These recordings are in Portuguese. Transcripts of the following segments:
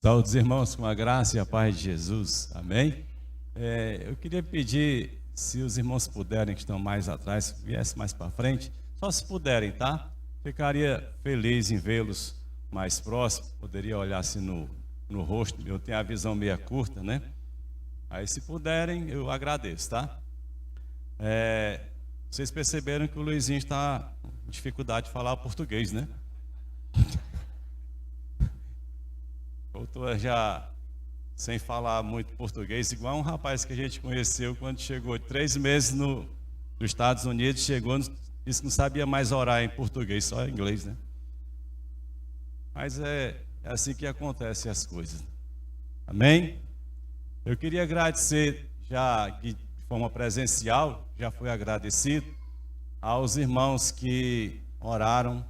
Saúde, irmãos, com a graça e a paz de Jesus. Amém? Eu queria pedir, se os irmãos puderem, que estão mais atrás, viessem mais para frente, só se puderem, tá? Ficaria feliz em vê-los mais próximos, poderia olhar assim no rosto, eu tenho a visão meia curta, né? Aí, se puderem, eu agradeço, tá? Vocês perceberam que o Luizinho está com dificuldade de falar português, né? Voltou já sem falar muito português, igual um rapaz que a gente conheceu quando chegou 3 meses nos Estados Unidos, chegou, disse que não sabia mais orar em português, só em inglês, né? Mas é assim que acontecem as coisas. Amém? Eu queria agradecer, já de forma presencial, já fui agradecido aos irmãos que oraram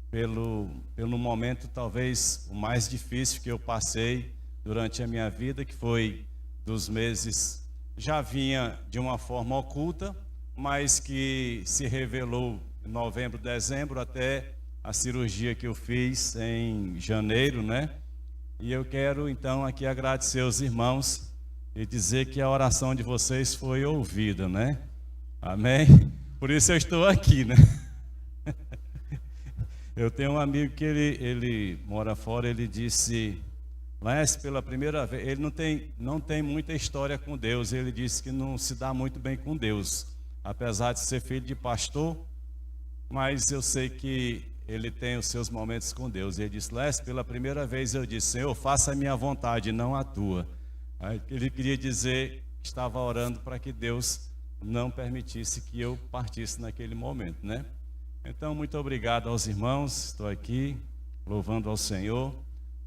pelo momento talvez o mais difícil que eu passei durante a minha vida, que foi dos meses, já vinha de uma forma oculta, mas que se revelou em novembro, dezembro, até a cirurgia que eu fiz em janeiro, né? E eu quero então aqui agradecer aos irmãos e dizer que a oração de vocês foi ouvida, né? Amém? Por isso eu estou aqui, né? Eu tenho um amigo que ele mora fora, ele disse, Lance, pela primeira vez, ele não tem muita história com Deus, ele disse que não se dá muito bem com Deus, apesar de ser filho de pastor, mas eu sei que ele tem os seus momentos com Deus. Ele disse, Lance, pela primeira vez eu disse, Senhor, faça a minha vontade, não a tua. Aí ele queria dizer que estava orando para que Deus não permitisse que eu partisse naquele momento, né? Então, muito obrigado aos irmãos, estou aqui, louvando ao Senhor.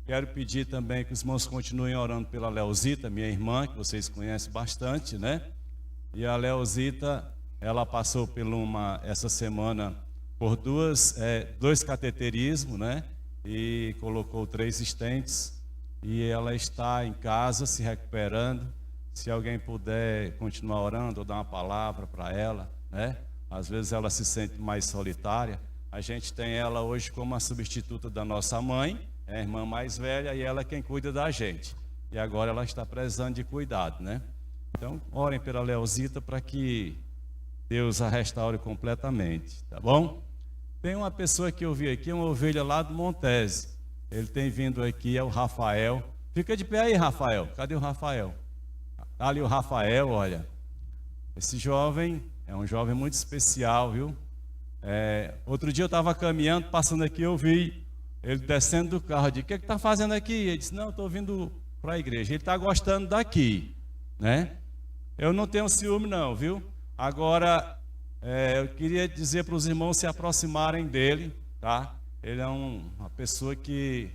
Quero pedir também que os irmãos continuem orando pela Leozita, minha irmã, que vocês conhecem bastante, né? E a Leozita, ela passou essa semana por dois cateterismos, né? E colocou 3 estentes, e ela está em casa se recuperando. Se alguém puder continuar orando ou dar uma palavra para ela, né? Às vezes ela se sente mais solitária. A gente tem ela hoje como a substituta da nossa mãe, é a irmã mais velha, e ela é quem cuida da gente. E agora ela está precisando de cuidado, né? Então, orem pela Leozita para que Deus a restaure completamente, tá bom? Tem uma pessoa que eu vi aqui, uma ovelha lá do Montese. Ele tem vindo aqui, é o Rafael. Fica de pé aí, Rafael. Cadê o Rafael? Tá ali o Rafael, olha. Esse jovem é um jovem muito especial, viu? Outro dia eu estava caminhando, passando aqui, eu vi ele descendo do carro. Eu disse, o que está fazendo aqui? Ele disse, não, estou vindo para a igreja. Ele está gostando daqui, né? Eu não tenho ciúme não, viu? Agora, eu queria dizer para os irmãos se aproximarem dele, tá? Ele é uma pessoa que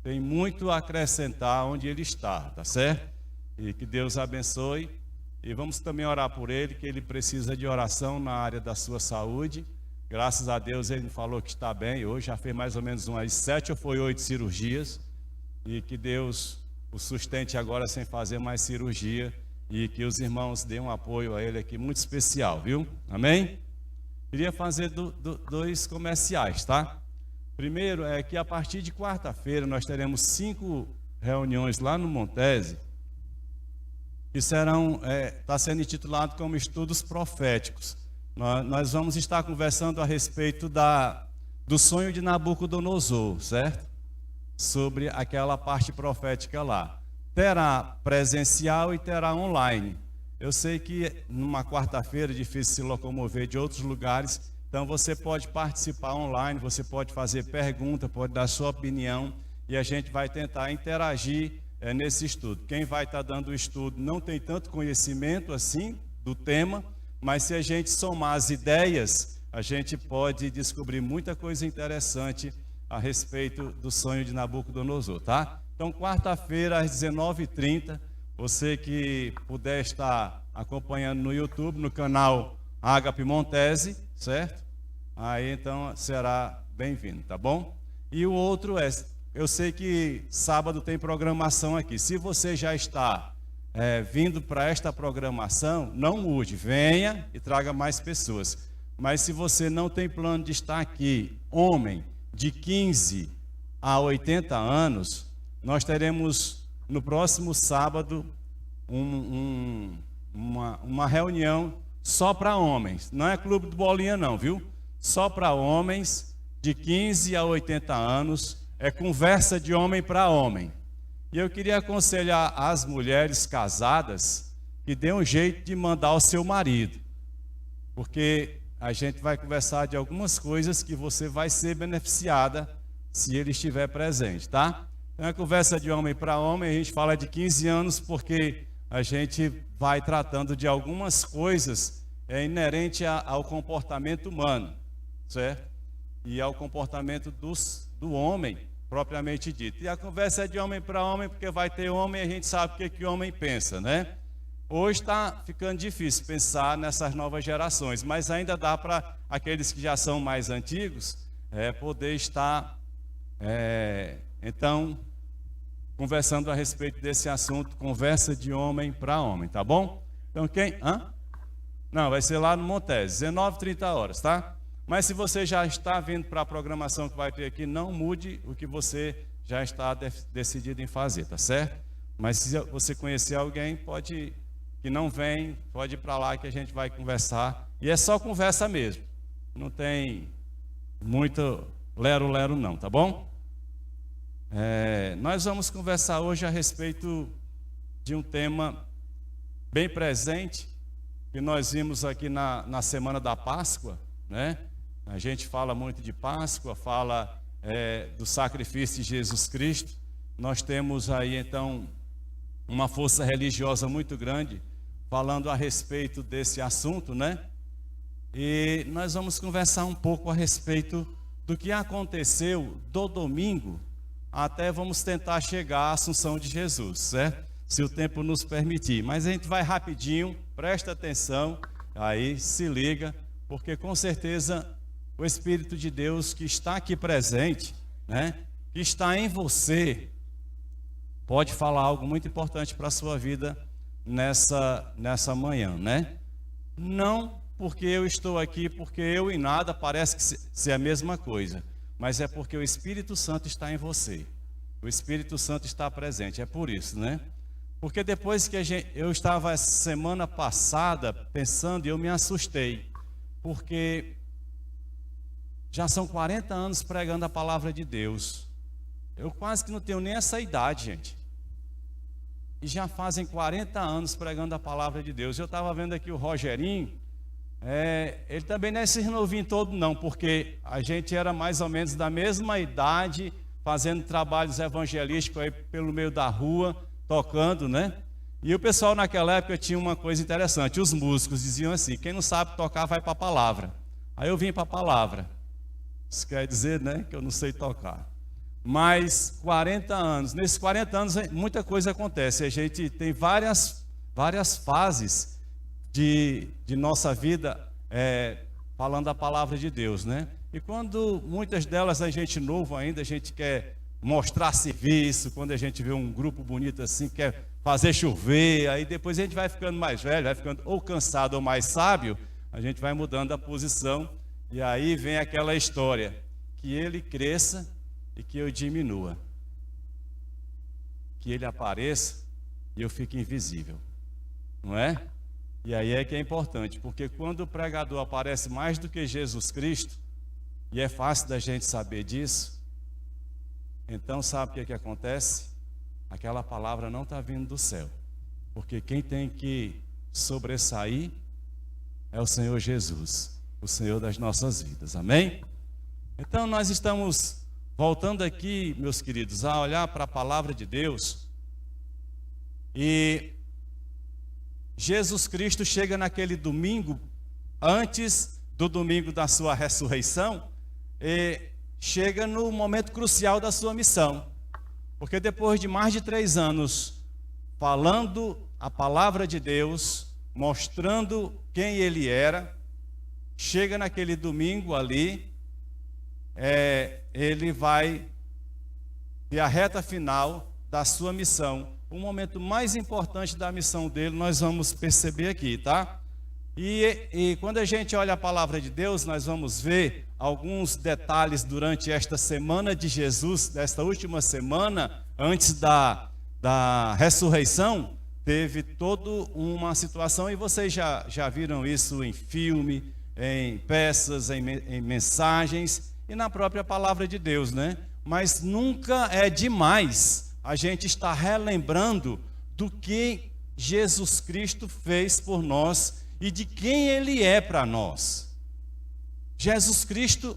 tem muito a acrescentar onde ele está, tá certo? E que Deus abençoe. E vamos também orar por ele, que ele precisa de oração na área da sua saúde. Graças a Deus ele falou que está bem hoje, já fez mais ou menos umas 7 ou 8 cirurgias. E que Deus o sustente agora sem fazer mais cirurgia. E que os irmãos dêem um apoio a ele aqui muito especial, viu? Amém? Queria fazer 2 comerciais, tá? Primeiro é que a partir de quarta-feira nós teremos 5 reuniões lá no Montese, que está sendo intitulado como Estudos Proféticos. Nós vamos estar conversando a respeito do sonho de Nabucodonosor, certo? Sobre aquela parte profética lá. Terá presencial e terá online. Eu sei que numa quarta-feira é difícil se locomover de outros lugares, então você pode participar online, você pode fazer pergunta, pode dar sua opinião, e a gente vai tentar interagir nesse estudo. Quem vai estar dando o estudo não tem tanto conhecimento assim do tema, mas se a gente somar as ideias, a gente pode descobrir muita coisa interessante a respeito do sonho de Nabucodonosor, tá? Então, quarta-feira às 19h30, você que puder estar acompanhando no YouTube, no canal Ágape Montese, certo? Aí então será bem-vindo, tá bom? E o outro eu sei que sábado tem programação aqui. Se você já está vindo para esta programação, não mude, venha e traga mais pessoas. Mas se você não tem plano de estar aqui, homem de 15 a 80 anos, nós teremos no próximo sábado uma reunião só para homens. Não é clube do bolinha não, viu? Só para homens de 15 a 80 anos. É conversa de homem para homem. E eu queria aconselhar as mulheres casadas que dê um jeito de mandar o seu marido. Porque a gente vai conversar de algumas coisas que você vai ser beneficiada se ele estiver presente, tá? Então é conversa de homem para homem, a gente fala de 15 anos porque a gente vai tratando de algumas coisas inerentes ao comportamento humano, certo? E ao comportamento do homem, propriamente dito. E a conversa é de homem para homem, porque vai ter homem e a gente sabe o que o homem pensa, né? Hoje está ficando difícil pensar nessas novas gerações, mas ainda dá para aqueles que já são mais antigos poder estar, então, conversando a respeito desse assunto, conversa de homem para homem, tá bom? Então quem? Não, vai ser lá no Montes, 19h30, tá? Mas se você já está vindo para a programação que vai ter aqui, não mude o que você já está decidido em fazer, tá certo? Mas se você conhecer alguém, que não vem, pode ir para lá que a gente vai conversar. E é só conversa mesmo. Não tem muito lero-lero não, tá bom? Nós vamos conversar hoje a respeito de um tema bem presente, que nós vimos aqui na semana da Páscoa, né? A gente fala muito de Páscoa, fala do sacrifício de Jesus Cristo. Nós temos aí então uma força religiosa muito grande falando a respeito desse assunto, né? E nós vamos conversar um pouco a respeito do que aconteceu do domingo até vamos tentar chegar à Assunção de Jesus, certo? Se o tempo nos permitir. Mas a gente vai rapidinho, presta atenção, aí se liga, porque com certeza o Espírito de Deus que está aqui presente, né? Que está em você, pode falar algo muito importante para a sua vida nessa manhã, né? Não porque eu estou aqui, porque eu e nada parece que ser a mesma coisa, mas é porque o Espírito Santo está em você. O Espírito Santo está presente, é por isso, né? Porque depois que eu estava semana passada pensando, e eu me assustei, porque já são 40 anos pregando a palavra de Deus. Eu quase que não tenho nem essa idade, gente. E já fazem 40 anos pregando a palavra de Deus. Eu estava vendo aqui o Rogerinho, ele também não é esse novinho todo não, porque a gente era mais ou menos da mesma idade, fazendo trabalhos evangelísticos aí pelo meio da rua, tocando, né? E o pessoal naquela época tinha uma coisa interessante, os músicos diziam assim, quem não sabe tocar vai para a palavra. Aí eu vim para a palavra. Isso quer dizer, né, que eu não sei tocar. Mas 40 anos, nesses 40 anos muita coisa acontece, a gente tem várias fases de nossa vida falando a palavra de Deus, né? E quando muitas delas a gente novo ainda, a gente quer mostrar serviço, quando a gente vê um grupo bonito assim, quer fazer chover, aí depois a gente vai ficando mais velho, vai ficando ou cansado ou mais sábio, a gente vai mudando a posição, e aí vem aquela história, que ele cresça e que eu diminua, que ele apareça e eu fique invisível, não é? E aí é que é importante, porque quando o pregador aparece mais do que Jesus Cristo, e é fácil da gente saber disso, então sabe o que acontece? Aquela palavra não está vindo do céu, porque quem tem que sobressair é o Senhor Jesus, o Senhor das nossas vidas, amém? Então nós estamos voltando aqui, meus queridos, a olhar para a palavra de Deus, e Jesus Cristo chega naquele domingo, antes do domingo da sua ressurreição, e chega no momento crucial da sua missão, porque depois de mais de 3 anos, falando a palavra de Deus, mostrando quem ele era, chega naquele domingo ali, ele vai ter a reta final da sua missão. O momento mais importante da missão dele, nós vamos perceber aqui, tá? E quando a gente olha a palavra de Deus, nós vamos ver alguns detalhes durante esta semana de Jesus, desta última semana, antes da ressurreição, teve toda uma situação, e vocês já viram isso em filme, em peças, em mensagens e na própria palavra de Deus, né? Mas nunca é demais a gente estar relembrando do que Jesus Cristo fez por nós e de quem Ele é para nós. Jesus Cristo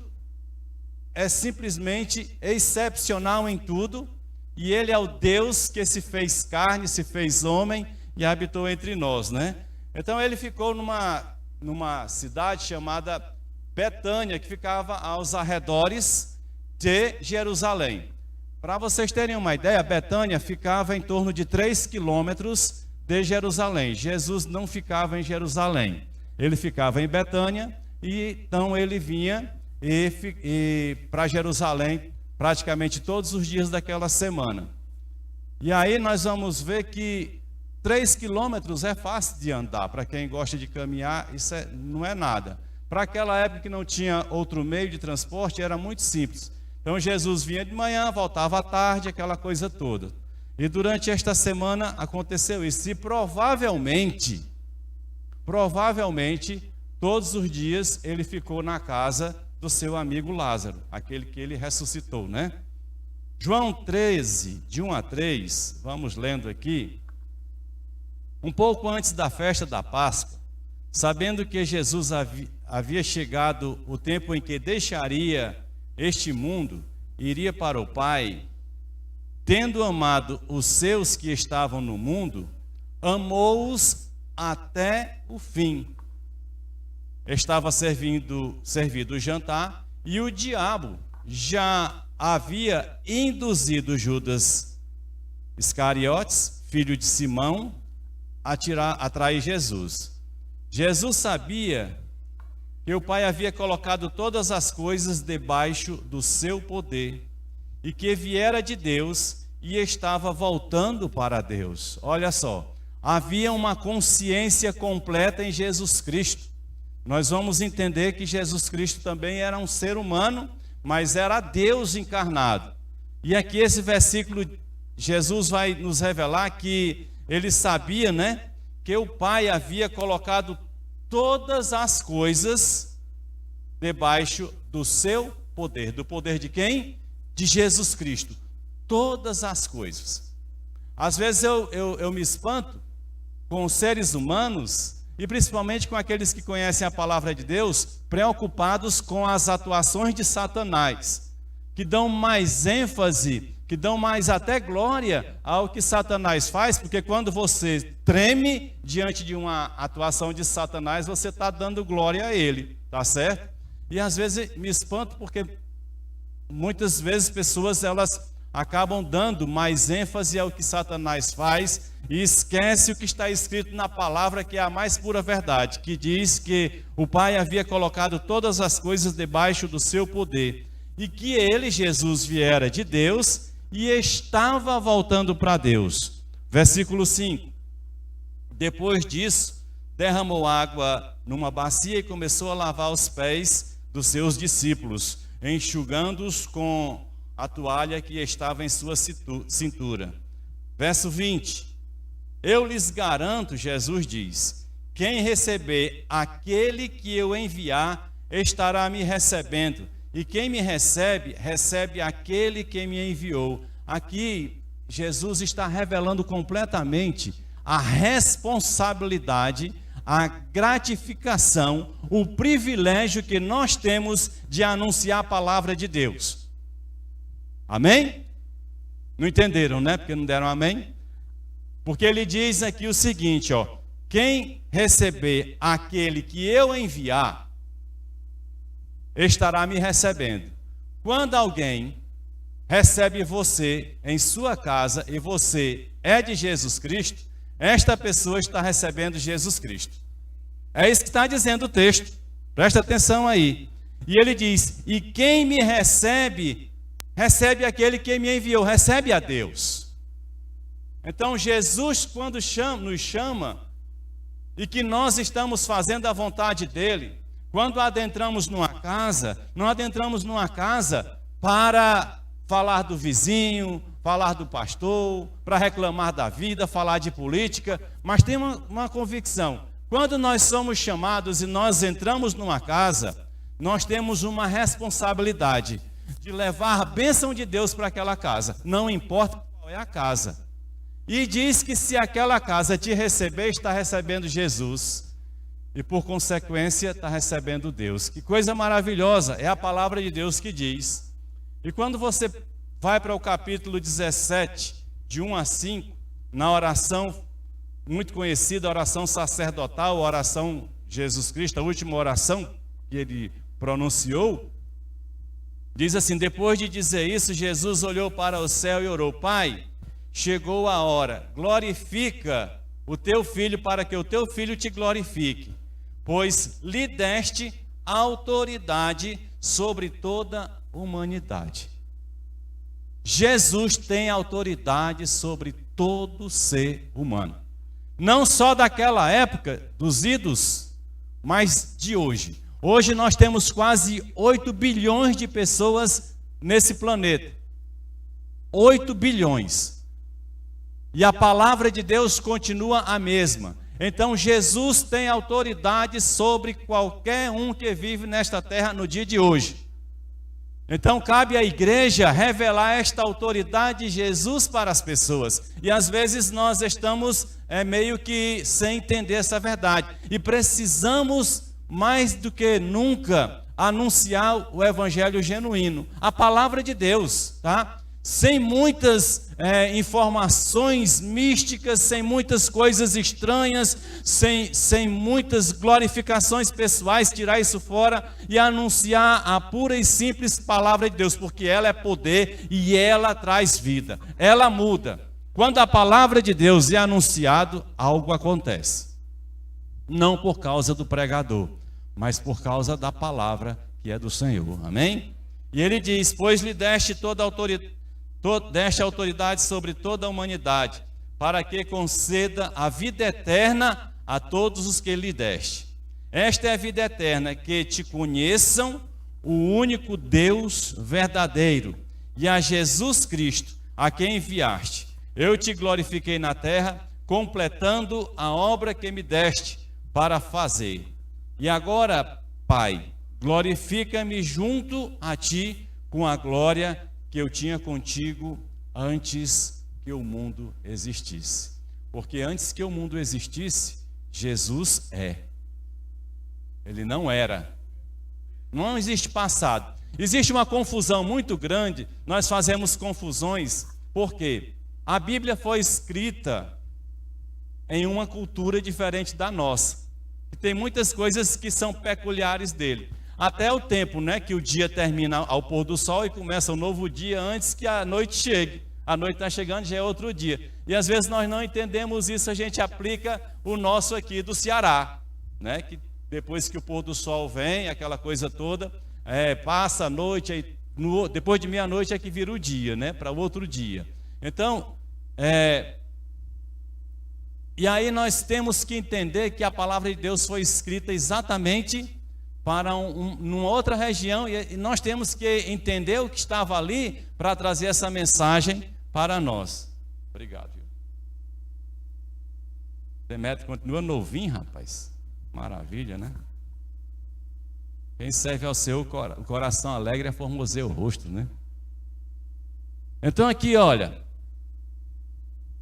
é simplesmente excepcional em tudo, e Ele é o Deus que se fez carne, se fez homem e habitou entre nós, né? Então Ele ficou numa cidade chamada Betânia, que ficava aos arredores de Jerusalém. Para vocês terem uma ideia, Betânia ficava em torno de 3 quilômetros de Jerusalém. Jesus não ficava em Jerusalém, Ele ficava em Betânia, e então Ele vinha para Jerusalém praticamente todos os dias daquela semana. E aí nós vamos ver que 3 quilômetros é fácil de andar. Para quem gosta de caminhar, isso não é nada. Para aquela época que não tinha outro meio de transporte, era muito simples. Então Jesus vinha de manhã, voltava à tarde, aquela coisa toda. E durante esta semana aconteceu isso. E provavelmente, todos os dias ele ficou na casa do seu amigo Lázaro, aquele que ele ressuscitou, né? João 13, de 1 a 3, vamos lendo aqui. Um pouco antes da festa da Páscoa, sabendo que Jesus havia chegado o tempo em que deixaria este mundo e iria para o Pai, tendo amado os seus que estavam no mundo, amou-os até o fim. Estava servido o jantar, e o diabo já havia induzido Judas Iscariotes, filho de Simão, a trair Jesus. Jesus sabia que o Pai havia colocado todas as coisas debaixo do seu poder, e que viera de Deus e estava voltando para Deus. Olha só, havia uma consciência completa em Jesus Cristo. Nós vamos entender que Jesus Cristo também era um ser humano, mas era Deus encarnado. E aqui esse versículo, Jesus vai nos revelar que ele sabia, né, que o Pai havia colocado todas as coisas debaixo do seu poder. Do poder de quem? De Jesus Cristo. Todas as coisas. Às vezes eu me espanto com os seres humanos, e principalmente com aqueles que conhecem a palavra de Deus, preocupados com as atuações de Satanás, que dão mais ênfase, que dão mais até glória ao que Satanás faz, porque quando você treme diante de uma atuação de Satanás, você está dando glória a ele, tá certo? E às vezes me espanto porque muitas vezes pessoas elas acabam dando mais ênfase ao que Satanás faz e esquece o que está escrito na palavra, que é a mais pura verdade, que diz que o Pai havia colocado todas as coisas debaixo do seu poder, e que ele, Jesus, viera de Deus e estava voltando para Deus. Versículo 5. Depois disso, derramou água numa bacia e começou a lavar os pés dos seus discípulos, enxugando-os com a toalha que estava em sua cintura. Verso 20. Eu lhes garanto, Jesus diz, quem receber aquele que eu enviar, estará me recebendo. E quem me recebe, recebe aquele que me enviou. Aqui, Jesus está revelando completamente a responsabilidade, a gratificação, o privilégio que nós temos de anunciar a palavra de Deus. Amém? Não entenderam, né? Porque não deram amém? Porque ele diz aqui o seguinte, ó: quem receber aquele que eu enviar, estará me recebendo. Quando alguém recebe você em sua casa e você é de Jesus Cristo, esta pessoa está recebendo Jesus Cristo. É isso que está dizendo o texto. Presta atenção aí. E ele diz: e quem me recebe, recebe aquele que me enviou, recebe a Deus. Então Jesus, quando nos chama, e que nós estamos fazendo a vontade dele, quando adentramos numa casa, não adentramos numa casa para falar do vizinho, falar do pastor, para reclamar da vida, falar de política, mas tem uma convicção. Quando nós somos chamados e nós entramos numa casa, nós temos uma responsabilidade de levar a bênção de Deus para aquela casa, não importa qual é a casa. E diz que se aquela casa te receber, está recebendo Jesus, e por consequência está recebendo Deus. Que coisa maravilhosa, é a palavra de Deus que diz. E quando você vai para o capítulo 17, de 1 a 5, na oração muito conhecida, a oração sacerdotal, a oração Jesus Cristo, a última oração que ele pronunciou, diz assim: depois de dizer isso, Jesus olhou para o céu e orou: Pai, chegou a hora, glorifica o teu filho para que o teu filho te glorifique, pois lhe deste autoridade sobre toda a humanidade. Jesus tem autoridade sobre todo ser humano, não só daquela época dos ídolos, mas de hoje. Hoje nós temos quase 8 bilhões de pessoas nesse planeta. 8 bilhões. E a palavra de Deus continua a mesma. Então Jesus tem autoridade sobre qualquer um que vive nesta terra no dia de hoje. Então cabe à igreja revelar esta autoridade de Jesus para as pessoas. E às vezes nós estamos meio que sem entender essa verdade. E precisamos mais do que nunca anunciar o evangelho genuíno, a palavra de Deus, tá? Sem muitas informações místicas, sem muitas coisas estranhas, sem muitas glorificações pessoais, tirar isso fora e anunciar a pura e simples palavra de Deus, porque ela é poder e ela traz vida, ela muda. Quando a palavra de Deus é anunciado, algo acontece. Não por causa do pregador, mas por causa da palavra que é do Senhor. Amém? E ele diz: pois lhe deste deste autoridade sobre toda a humanidade, para que conceda a vida eterna a todos os que lhe deste. Esta é a vida eterna, que te conheçam, o único Deus verdadeiro, e a Jesus Cristo, a quem enviaste. Eu te glorifiquei na terra, completando a obra que me deste para fazer. E agora, Pai, glorifica-me junto a ti com a glória que eu tinha contigo antes que o mundo existisse. Porque antes que o mundo existisse, Jesus é. Ele não era. Não existe passado. Existe uma confusão muito grande. Nós fazemos confusões porque a Bíblia foi escrita em uma cultura diferente da nossa. E tem muitas coisas que são peculiares dele. Até o tempo, né, que o dia termina ao pôr do sol e começa um novo dia antes que a noite chegue. A noite está chegando, já é outro dia. E às vezes nós não entendemos isso, a gente aplica o nosso aqui do Ceará, né, que depois que o pôr do sol vem, aquela coisa toda, passa a noite, aí, depois de meia-noite é que vira o dia, né, para o outro dia. Então, e aí nós temos que entender que a palavra de Deus foi escrita exatamente para numa outra região, e nós temos que entender o que estava ali para trazer essa mensagem para nós. Obrigado. Demétrio continua novinho, rapaz. Maravilha, né? Quem serve ao Senhor, o coração alegre, formoseia o rosto, né? Então aqui, olha,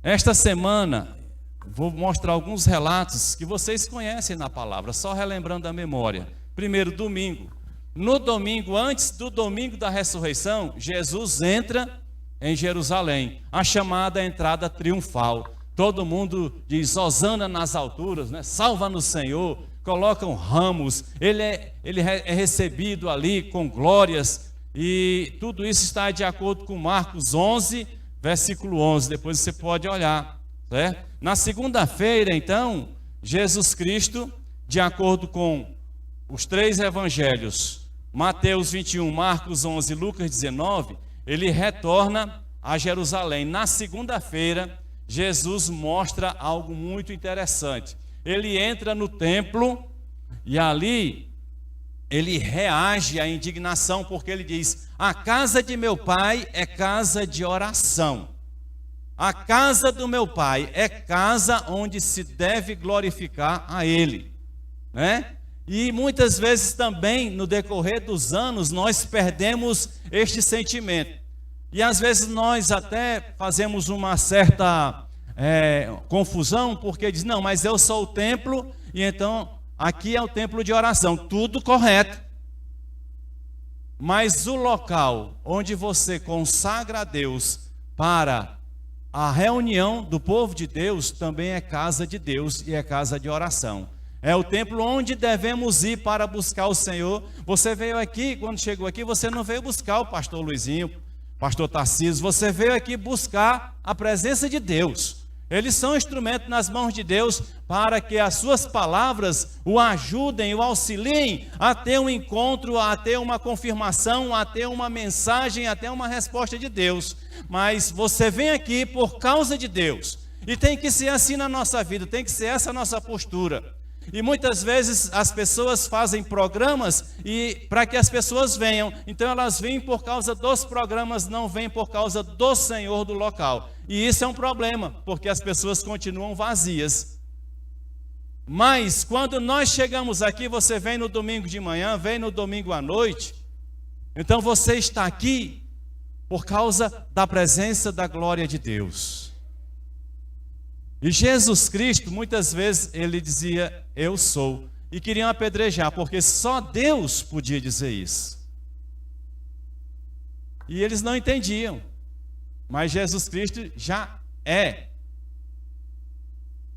esta semana vou mostrar alguns relatos que vocês conhecem na palavra, só relembrando a memória. Primeiro, domingo. No domingo, antes do domingo da ressurreição, Jesus entra em Jerusalém, a chamada entrada triunfal. Todo mundo diz hosana nas alturas, né? Salva-nos, Senhor. Colocam ramos, ele é recebido ali com glórias, e tudo isso está de acordo com Marcos 11, versículo 11. Depois você pode olhar, certo? Na segunda-feira, então, Jesus Cristo, de acordo com os 3 evangelhos, Mateus 21, Marcos 11, Lucas 19, ele retorna a Jerusalém. Na segunda-feira, Jesus mostra algo muito interessante. Ele entra no templo e ali ele reage à indignação, porque ele diz: a casa de meu pai é casa de oração. A casa do meu Pai é casa onde se deve glorificar a Ele, né? E muitas vezes também, no decorrer dos anos, nós perdemos este sentimento. E às vezes nós até fazemos uma certa confusão, porque diz, não, mas eu sou o templo, e então aqui é o templo de oração, tudo correto. Mas o local onde você consagra a Deus para a reunião do povo de Deus também é casa de Deus e é casa de oração. É o templo onde devemos ir para buscar o Senhor. Você veio aqui, quando chegou aqui, você não veio buscar o pastor Luizinho, pastor Tarcísio, você veio aqui buscar a presença de Deus. Eles são instrumento nas mãos de Deus para que as suas palavras o ajudem, o auxiliem a ter um encontro, a ter uma confirmação, a ter uma mensagem, até uma resposta de Deus. Mas você vem aqui por causa de Deus. E tem que ser assim na nossa vida, tem que ser essa a nossa postura. E muitas vezes as pessoas fazem programas e para que as pessoas venham, então elas vêm por causa dos programas, não vêm por causa do Senhor do local. E isso é um problema, porque as pessoas continuam vazias. Mas quando nós chegamos aqui, você vem no domingo de manhã, vem no domingo à noite, então você está aqui por causa da presença da glória de Deus. E Jesus Cristo, muitas vezes, ele dizia, eu sou. E queriam apedrejar, porque só Deus podia dizer isso. E eles não entendiam. Mas Jesus Cristo já é.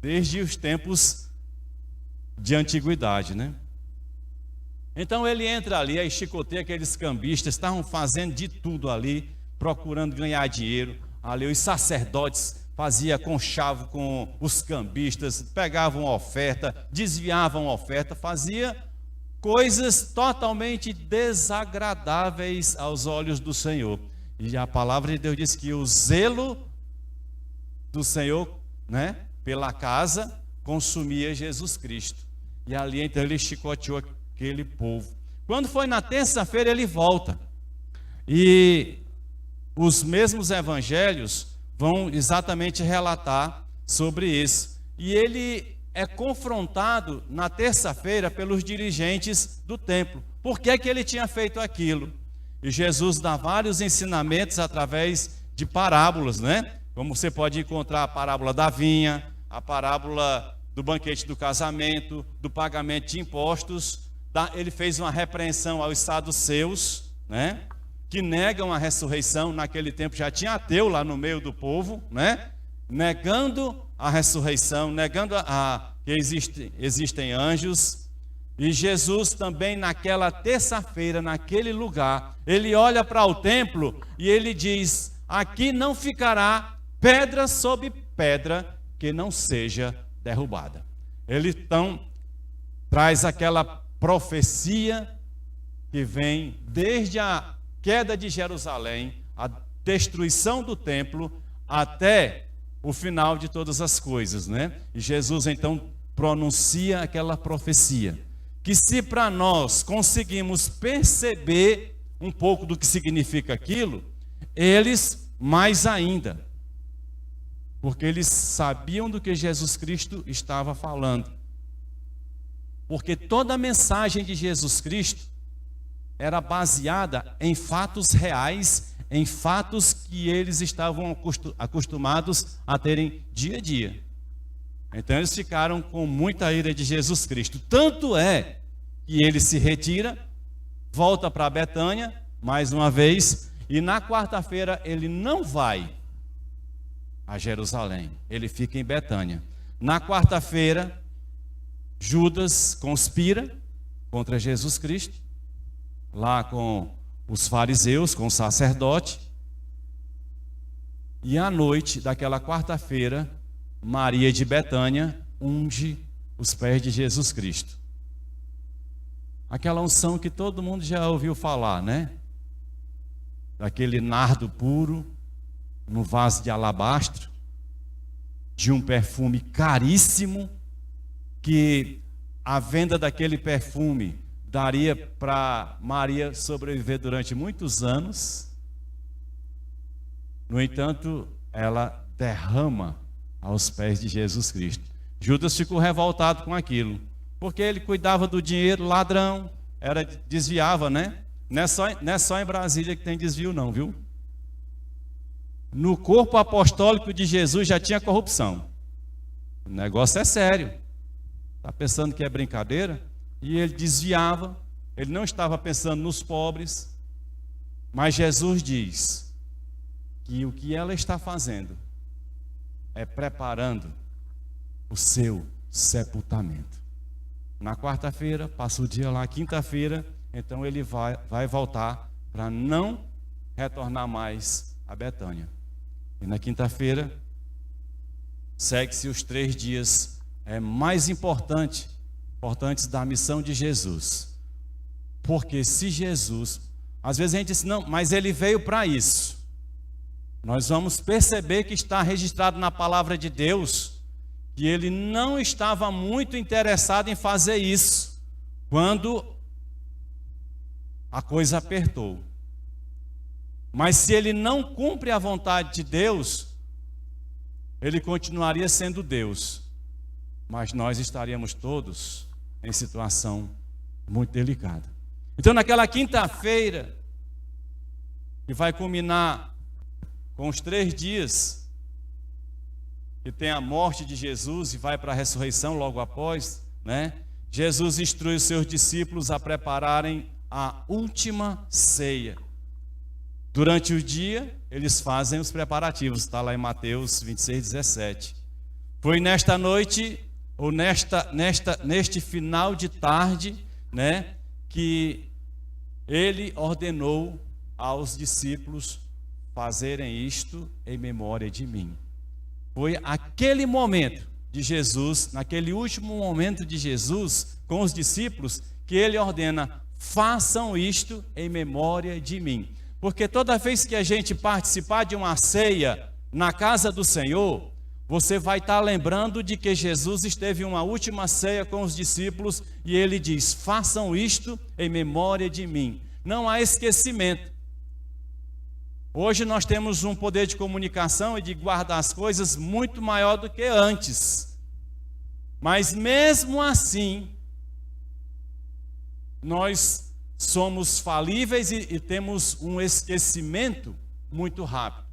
Desde os tempos de antiguidade, né? Então ele entra ali, aí chicoteia aqueles cambistas, estavam fazendo de tudo ali, procurando ganhar dinheiro. Ali os sacerdotes fazia conchavo com os cambistas, pegavam oferta, desviavam oferta, fazia coisas totalmente desagradáveis aos olhos do Senhor. E a palavra de Deus diz que o zelo do Senhor, né, pela casa, consumia Jesus Cristo. E ali então ele chicoteou aquele povo. Quando foi na terça-feira ele volta. E os mesmos evangelhos vão exatamente relatar sobre isso. E ele é confrontado na terça-feira pelos dirigentes do templo. Por que que ele tinha feito aquilo? E Jesus dá vários ensinamentos através de parábolas, né? Como você pode encontrar a parábola da vinha, a parábola do banquete do casamento, do pagamento de impostos. Ele fez uma repreensão aos saduceus, né? Que negam a ressurreição. Naquele tempo já tinha ateu lá no meio do povo, né? Negando a ressurreição, negando que existem anjos. E Jesus também naquela terça-feira, naquele lugar, ele olha para o templo e ele diz, aqui não ficará pedra sobre pedra que não seja derrubada. Ele então traz aquela profecia que vem desde a queda de Jerusalém, a destruição do templo, até o final de todas as coisas, né? E Jesus então pronuncia aquela profecia, que se para nós conseguimos perceber um pouco do que significa aquilo, eles mais ainda, porque eles sabiam do que Jesus Cristo estava falando. Porque toda a mensagem de Jesus Cristo era baseada em fatos reais, em fatos que eles estavam acostumados a terem dia a dia. Então eles ficaram com muita ira de Jesus Cristo. Tanto é que ele se retira, volta para Betânia, mais uma vez, e na quarta-feira ele não vai a Jerusalém, ele fica em Betânia. Na quarta-feira, Judas conspira contra Jesus Cristo, lá com os fariseus, com o sacerdote. E à noite daquela quarta-feira, Maria de Betânia unge os pés de Jesus Cristo. Aquela unção que todo mundo já ouviu falar, né? Daquele nardo puro, no vaso de alabastro, de um perfume caríssimo, que a venda daquele perfume daria para Maria sobreviver durante muitos anos. No entanto, ela derrama aos pés de Jesus Cristo. Judas ficou revoltado com aquilo, porque ele cuidava do dinheiro, ladrão, desviava, né? Não é só em Brasília que tem desvio não, viu? No corpo apostólico de Jesus já tinha corrupção. O negócio é sério. Está pensando que é brincadeira? E ele desviava, ele não estava pensando nos pobres. Mas Jesus diz que o que ela está fazendo é preparando o seu sepultamento. Na quarta-feira, passa o dia lá, quinta-feira, então ele vai voltar para não retornar mais a Betânia. E na quinta-feira, segue-se os 3 dias mais importantes da missão de Jesus. Porque se Jesus, às vezes a gente diz, não, mas ele veio para isso. Nós vamos perceber que está registrado na palavra de Deus que ele não estava muito interessado em fazer isso quando a coisa apertou. Mas se ele não cumpre a vontade de Deus, ele continuaria sendo Deus, mas nós estaríamos todos em situação muito delicada. Então, naquela quinta-feira, que vai culminar com os 3 dias, que tem a morte de Jesus e vai para a ressurreição logo após, né? Jesus instrui os seus discípulos a prepararem a última ceia. Durante o dia, eles fazem os preparativos, está lá em Mateus 26, 17. Foi nesta noite, ou neste final de tarde, né, que ele ordenou aos discípulos fazerem isto em memória de mim. Foi aquele momento de Jesus, naquele último momento de Jesus com os discípulos, que ele ordena: façam isto em memória de mim. Porque toda vez que a gente participar de uma ceia na casa do Senhor, você vai estar lembrando de que Jesus esteve em uma última ceia com os discípulos e ele diz: façam isto em memória de mim. Não há esquecimento. Hoje nós temos um poder de comunicação e de guardar as coisas muito maior do que antes. Mas mesmo assim, nós somos falíveis e temos um esquecimento muito rápido.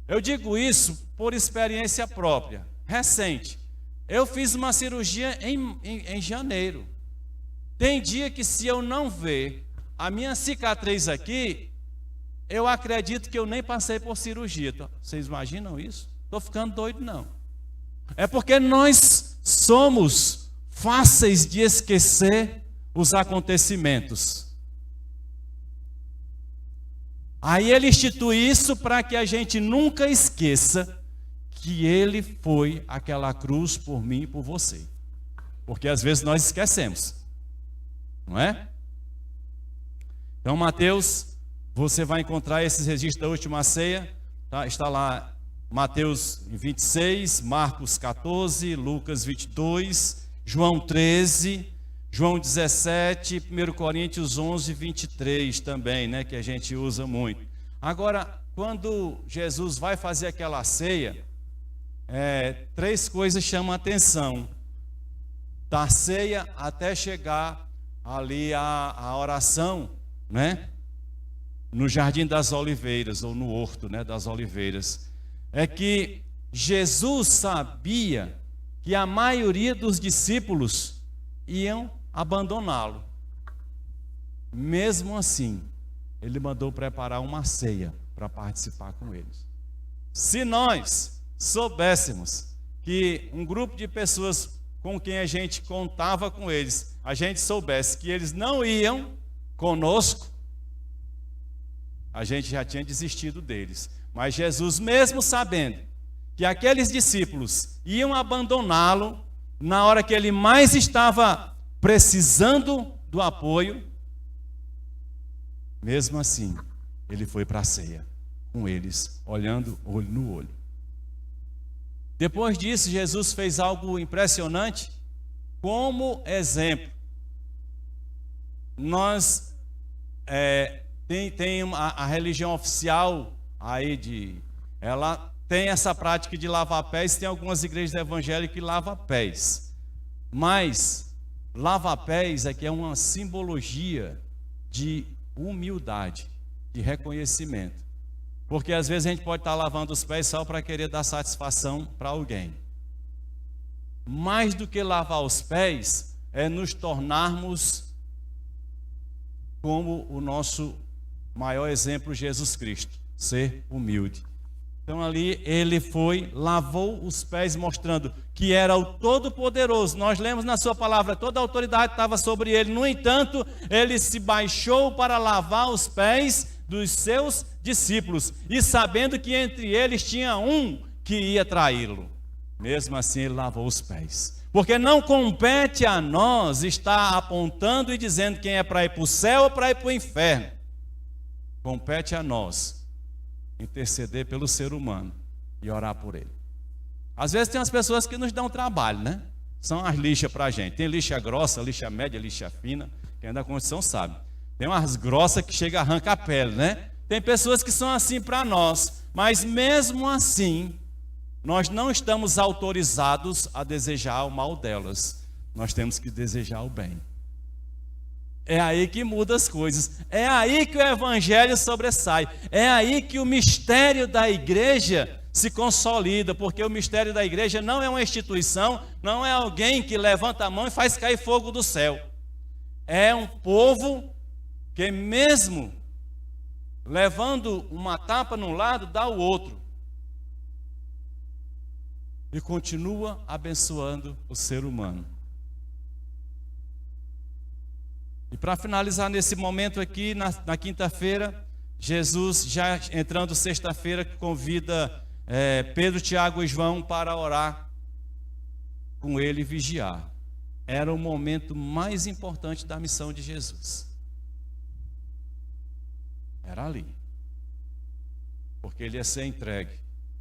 Eu digo isso por experiência própria, recente. Eu fiz uma cirurgia em janeiro. Tem dia que, se eu não ver a minha cicatriz aqui, eu acredito que eu nem passei por cirurgia. Vocês imaginam isso? Estou ficando doido, não. É porque nós somos fáceis de esquecer os acontecimentos. Aí ele institui isso para que a gente nunca esqueça que ele foi aquela cruz por mim e por você. Porque às vezes nós esquecemos, não é? Então, Mateus, você vai encontrar esses registros da última ceia, tá? Está lá Mateus 26, Marcos 14, Lucas 22, João 13, João 17, 1 Coríntios 11, 23 também, né, que a gente usa muito. Agora, quando Jesus vai fazer aquela ceia, 3 coisas chamam a atenção. Da ceia até chegar ali a oração, né, no Jardim das Oliveiras, ou no Horto, né, das Oliveiras. É que Jesus sabia que a maioria dos discípulos iam abandoná-lo. Mesmo assim, ele mandou preparar uma ceia para participar com eles. Se nós soubéssemos que um grupo de pessoas com quem a gente contava com eles, a gente soubesse que eles não iam conosco, a gente já tinha desistido deles. Mas Jesus, mesmo sabendo que aqueles discípulos iam abandoná-lo na hora que ele mais estava precisando do apoio, mesmo assim, ele foi para a ceia com eles, olhando olho no olho. Depois disso, Jesus fez algo impressionante. Como exemplo, nós tem a religião oficial aí ela tem essa prática de lavar pés, tem algumas igrejas evangélicas que lavam pés. Mas lavar pés aqui é uma simbologia de humildade, de reconhecimento. Porque às vezes a gente pode estar lavando os pés só para querer dar satisfação para alguém. Mais do que lavar os pés, é nos tornarmos como o nosso maior exemplo, Jesus Cristo, ser humilde. Então ali ele foi, lavou os pés, mostrando que era o Todo-Poderoso. Nós lemos na sua palavra, toda a autoridade estava sobre ele. No entanto, ele se baixou para lavar os pés dos seus discípulos, e sabendo que entre eles tinha um que ia traí-lo, mesmo assim ele lavou os pés. Porque não compete a nós estar apontando e dizendo quem é para ir para o céu ou para ir para o inferno. Compete a nós interceder pelo ser humano e orar por ele. Às vezes tem umas pessoas que nos dão trabalho, né? São as lixas para a gente. Tem lixa grossa, lixa média, lixa fina. Quem é da construção sabe. Tem umas grossas que chega a arrancar a pele, né? Tem pessoas que são assim para nós. Mas mesmo assim, nós não estamos autorizados a desejar o mal delas. Nós temos que desejar o bem. É aí que muda as coisas. É aí que o evangelho sobressai. É aí que o mistério da igreja se consolida. Porque o mistério da igreja não é uma instituição, não é alguém que levanta a mão e faz cair fogo do céu. É um povo que mesmo levando uma tapa num lado, dá o outro. E continua abençoando o ser humano. E para finalizar nesse momento aqui, na quinta-feira, Jesus, já entrando sexta-feira, convida Pedro, Tiago e João para orar com ele e vigiar. Era o momento mais importante da missão de Jesus. Era ali. Porque ele ia ser entregue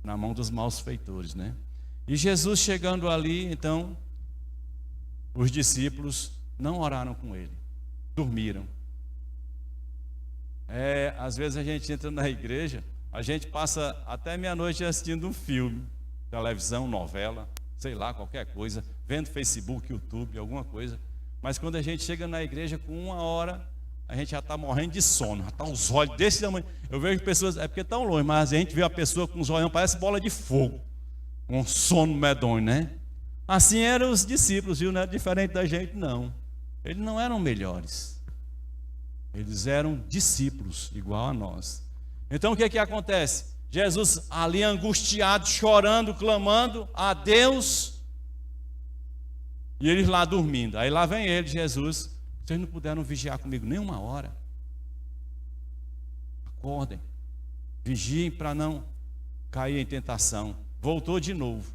na mão dos malfeitores, né? E Jesus chegando ali, então, os discípulos não oraram com ele. Dormiram. Às vezes a gente entra na igreja, a gente passa até meia-noite assistindo um filme, televisão, novela, sei lá, qualquer coisa, vendo Facebook, YouTube, alguma coisa. Mas quando a gente chega na igreja com 1 hora, a gente já está morrendo de sono, já está os olhos desse tamanho. Eu vejo pessoas, é porque estão longe, mas a gente vê a pessoa com os olhos, parece bola de fogo, com um sono medonho, né? Assim eram os discípulos, viu? Não era diferente da gente, não. Eles não eram melhores. Eles eram discípulos, igual a nós. Então o que é que acontece? Jesus ali angustiado, chorando, clamando a Deus, e eles lá dormindo. Aí lá vem ele, Jesus: vocês não puderam vigiar comigo nem 1 hora? Acordem, vigiem para não cair em tentação. Voltou de novo.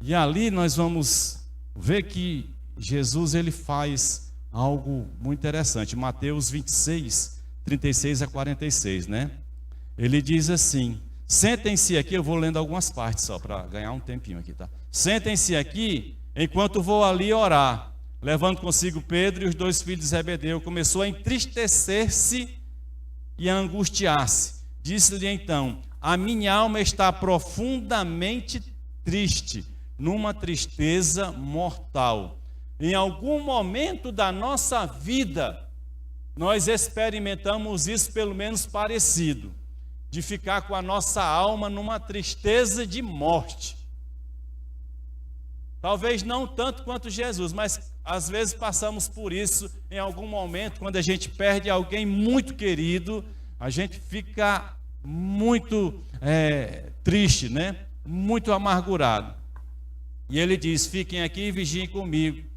E ali nós vamos ver que Jesus ele faz algo muito interessante. Mateus 26, 36 a 46, né? Ele diz assim: sentem-se aqui, eu vou lendo algumas partes só para ganhar um tempinho aqui, tá? Sentem-se aqui enquanto vou ali orar. Levando consigo Pedro e os 2 filhos de Zebedeu, começou a entristecer-se e a angustiar-se. Disse-lhe então: a minha alma está profundamente triste, numa tristeza mortal. Em algum momento da nossa vida, nós experimentamos isso, pelo menos parecido, de ficar com a nossa alma numa tristeza de morte. Talvez não tanto quanto Jesus, mas às vezes passamos por isso em algum momento, quando a gente perde alguém muito querido, a gente fica muito triste, né? Muito amargurado. E ele diz: fiquem aqui e vigiem comigo.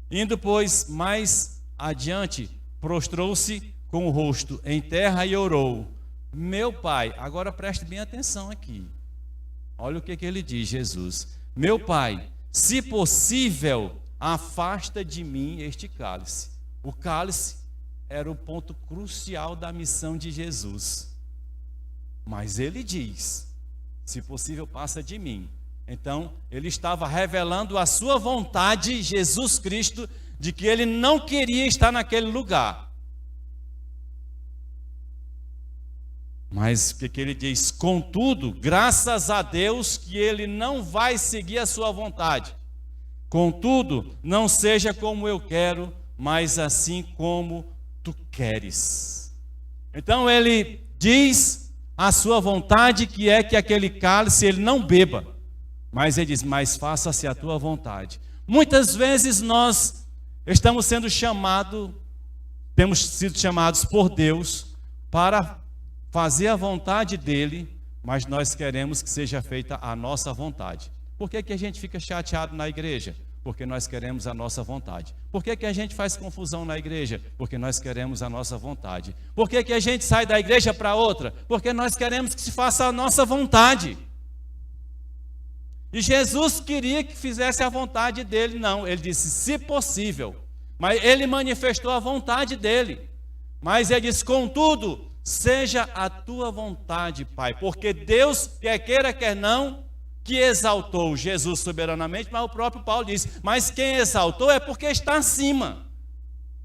Indo, pois, mais adiante, prostrou-se com o rosto em terra e orou: meu Pai, agora preste bem atenção aqui. Olha o que ele diz, Jesus: meu Pai, se possível, afasta de mim este cálice. O cálice era o ponto crucial da missão de Jesus. Mas ele diz: se possível, passa de mim. Então, ele estava revelando a sua vontade, Jesus Cristo, de que ele não queria estar naquele lugar. Mas o que ele diz? Contudo, graças a Deus que ele não vai seguir a sua vontade. Contudo, não seja como eu quero, mas assim como tu queres. Então ele diz a sua vontade, que é que aquele cálice ele não beba. Mas ele diz, mas faça-se a tua vontade. Muitas vezes nós estamos sendo chamados, temos sido chamados por Deus para fazer a vontade dele, mas nós queremos que seja feita a nossa vontade. Por que a gente fica chateado na igreja? Porque nós queremos a nossa vontade. Por que a gente faz confusão na igreja? Porque nós queremos a nossa vontade. Por que a gente sai da igreja para outra? Porque nós queremos que se faça a nossa vontade. E Jesus queria que fizesse a vontade dele, não. Ele disse, se possível. Mas ele manifestou a vontade dele. Mas ele disse, contudo, seja a tua vontade, Pai. Porque Deus, quer queira, quer não, que exaltou Jesus soberanamente, mas o próprio Paulo diz, mas quem exaltou é porque está acima.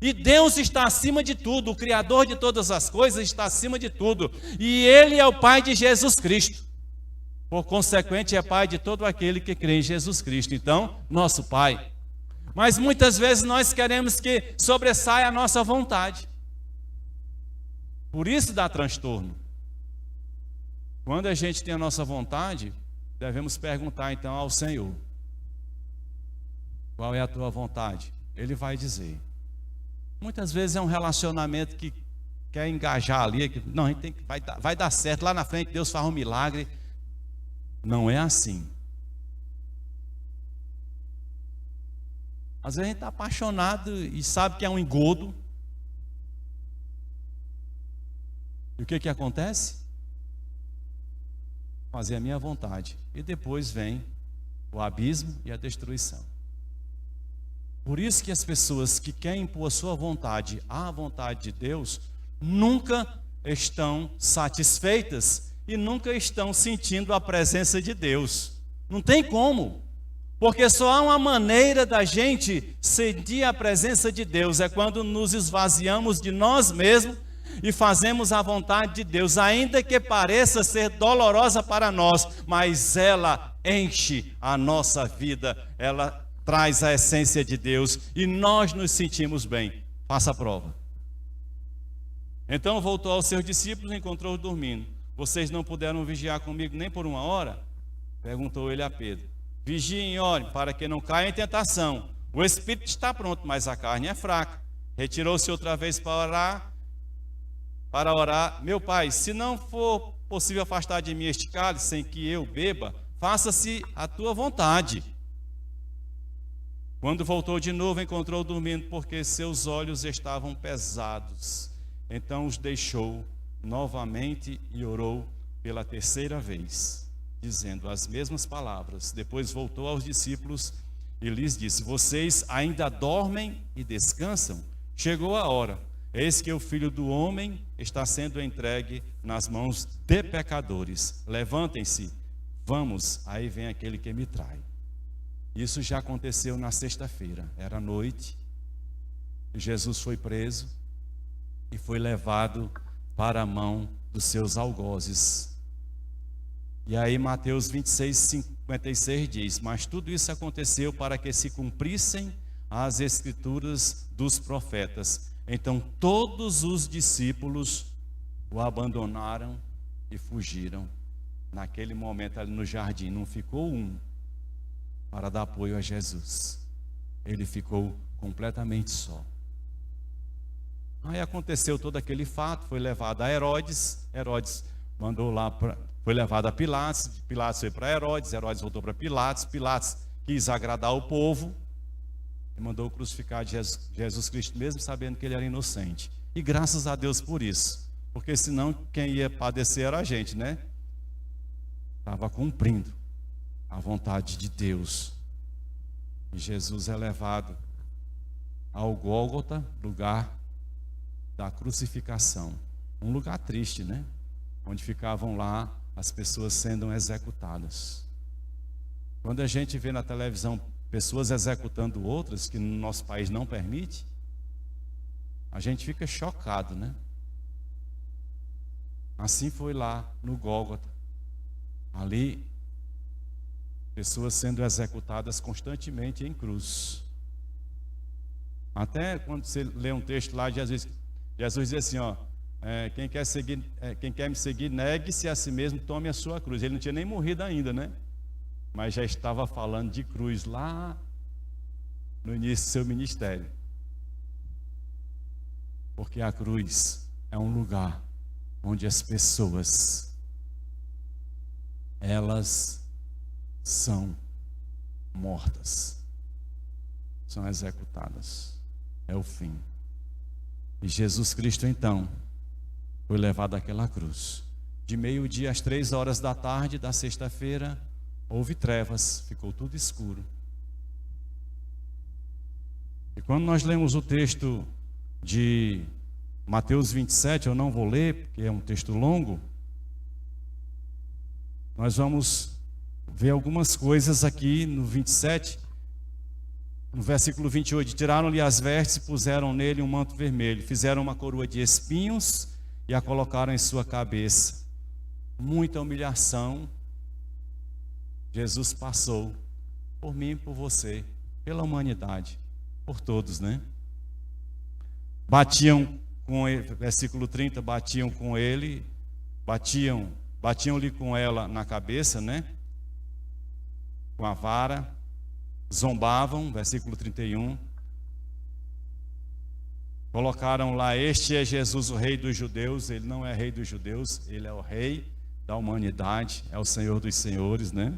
E Deus está acima de tudo, o Criador de todas as coisas está acima de tudo. E Ele é o Pai de Jesus Cristo. Por consequente, é Pai de todo aquele que crê em Jesus Cristo. Então, nosso Pai. Mas muitas vezes nós queremos que sobressaia a nossa vontade. Por isso dá transtorno. Quando a gente tem a nossa vontade, devemos perguntar então ao Senhor: qual é a tua vontade? Ele vai dizer. Muitas vezes é um relacionamento que quer engajar ali, que não, a gente vai dar certo, lá na frente Deus faz um milagre. Não é assim. Às vezes a gente está apaixonado e sabe que é um engodo. E o que acontece? Fazer a minha vontade. E depois vem o abismo e a destruição. Por isso que as pessoas que querem impor a sua vontade à vontade de Deus, nunca estão satisfeitas e nunca estão sentindo a presença de Deus. Não tem como. Porque só há uma maneira da gente sentir a presença de Deus, é quando nos esvaziamos de nós mesmos e fazemos a vontade de Deus, ainda que pareça ser dolorosa para nós, mas ela enche a nossa vida, ela traz a essência de Deus e nós nos sentimos bem. Faça a prova. Então voltou aos seus discípulos e encontrou-os dormindo. Vocês não puderam vigiar comigo nem por 1 hora? Perguntou ele a Pedro. Vigiem e orem, para que não caia em tentação. O espírito está pronto, mas a carne é fraca. Retirou-se outra vez para orar. Meu pai, se não for possível afastar de mim este cálice sem que eu beba, faça-se a tua vontade. Quando voltou de novo, encontrou dormindo, porque seus olhos estavam pesados. Então os deixou novamente e orou pela 3ª vez, dizendo as mesmas palavras. Depois voltou aos discípulos e lhes disse: vocês ainda dormem e descansam? Chegou a hora, eis que o Filho do Homem está sendo entregue nas mãos de pecadores. Levantem-se, vamos, aí vem aquele que me trai. Isso já aconteceu na sexta-feira, era noite, Jesus foi preso e foi levado para a mão dos seus algozes. E aí Mateus 26:56 diz: mas tudo isso aconteceu para que se cumprissem as escrituras dos profetas. Então todos os discípulos o abandonaram e fugiram. Naquele momento ali no jardim não ficou um para dar apoio a Jesus. Ele ficou completamente só. Aí aconteceu todo aquele fato, foi levado a Herodes, Herodes mandou lá, foi levado a Pilatos, Pilatos foi para Herodes, Herodes voltou para Pilatos, Pilatos quis agradar o povo e mandou crucificar Jesus Cristo, mesmo sabendo que ele era inocente. E graças a Deus por isso, porque senão quem ia padecer era a gente, né? Estava cumprindo a vontade de Deus. E Jesus é levado ao Gólgota, lugar da crucificação. Um lugar triste, né? Onde ficavam lá as pessoas sendo executadas. Quando a gente vê na televisão pessoas executando outras, que no nosso país não permite, a gente fica chocado, né? Assim foi lá no Gólgota. Ali, pessoas sendo executadas constantemente em cruz. Até quando você lê um texto lá, Jesus diz assim, ó, quem quer me seguir, negue-se a si mesmo, tome a sua cruz. Ele não tinha nem morrido ainda, né? Mas já estava falando de cruz lá no início do seu ministério. Porque a cruz é um lugar onde as pessoas, elas são mortas, são executadas. É o fim. E Jesus Cristo, então, foi levado àquela cruz. De meio-dia às 3 horas da tarde da sexta-feira, houve trevas, ficou tudo escuro. E quando nós lemos o texto de Mateus 27, eu não vou ler, porque é um texto longo, nós vamos ver algumas coisas aqui no 27, no versículo 28. Tiraram-lhe as vestes e puseram nele um manto vermelho, fizeram uma coroa de espinhos e a colocaram em sua cabeça. Muita humilhação Jesus passou por mim e por você, pela humanidade, por todos, né? Batiam com ele, versículo 30, batiam com ele, batiam-lhe com ela na cabeça, né? Com a vara, zombavam, versículo 31. Colocaram lá, este é Jesus, o rei dos judeus. Ele não é rei dos judeus, ele é o rei da humanidade, é o Senhor dos senhores, né?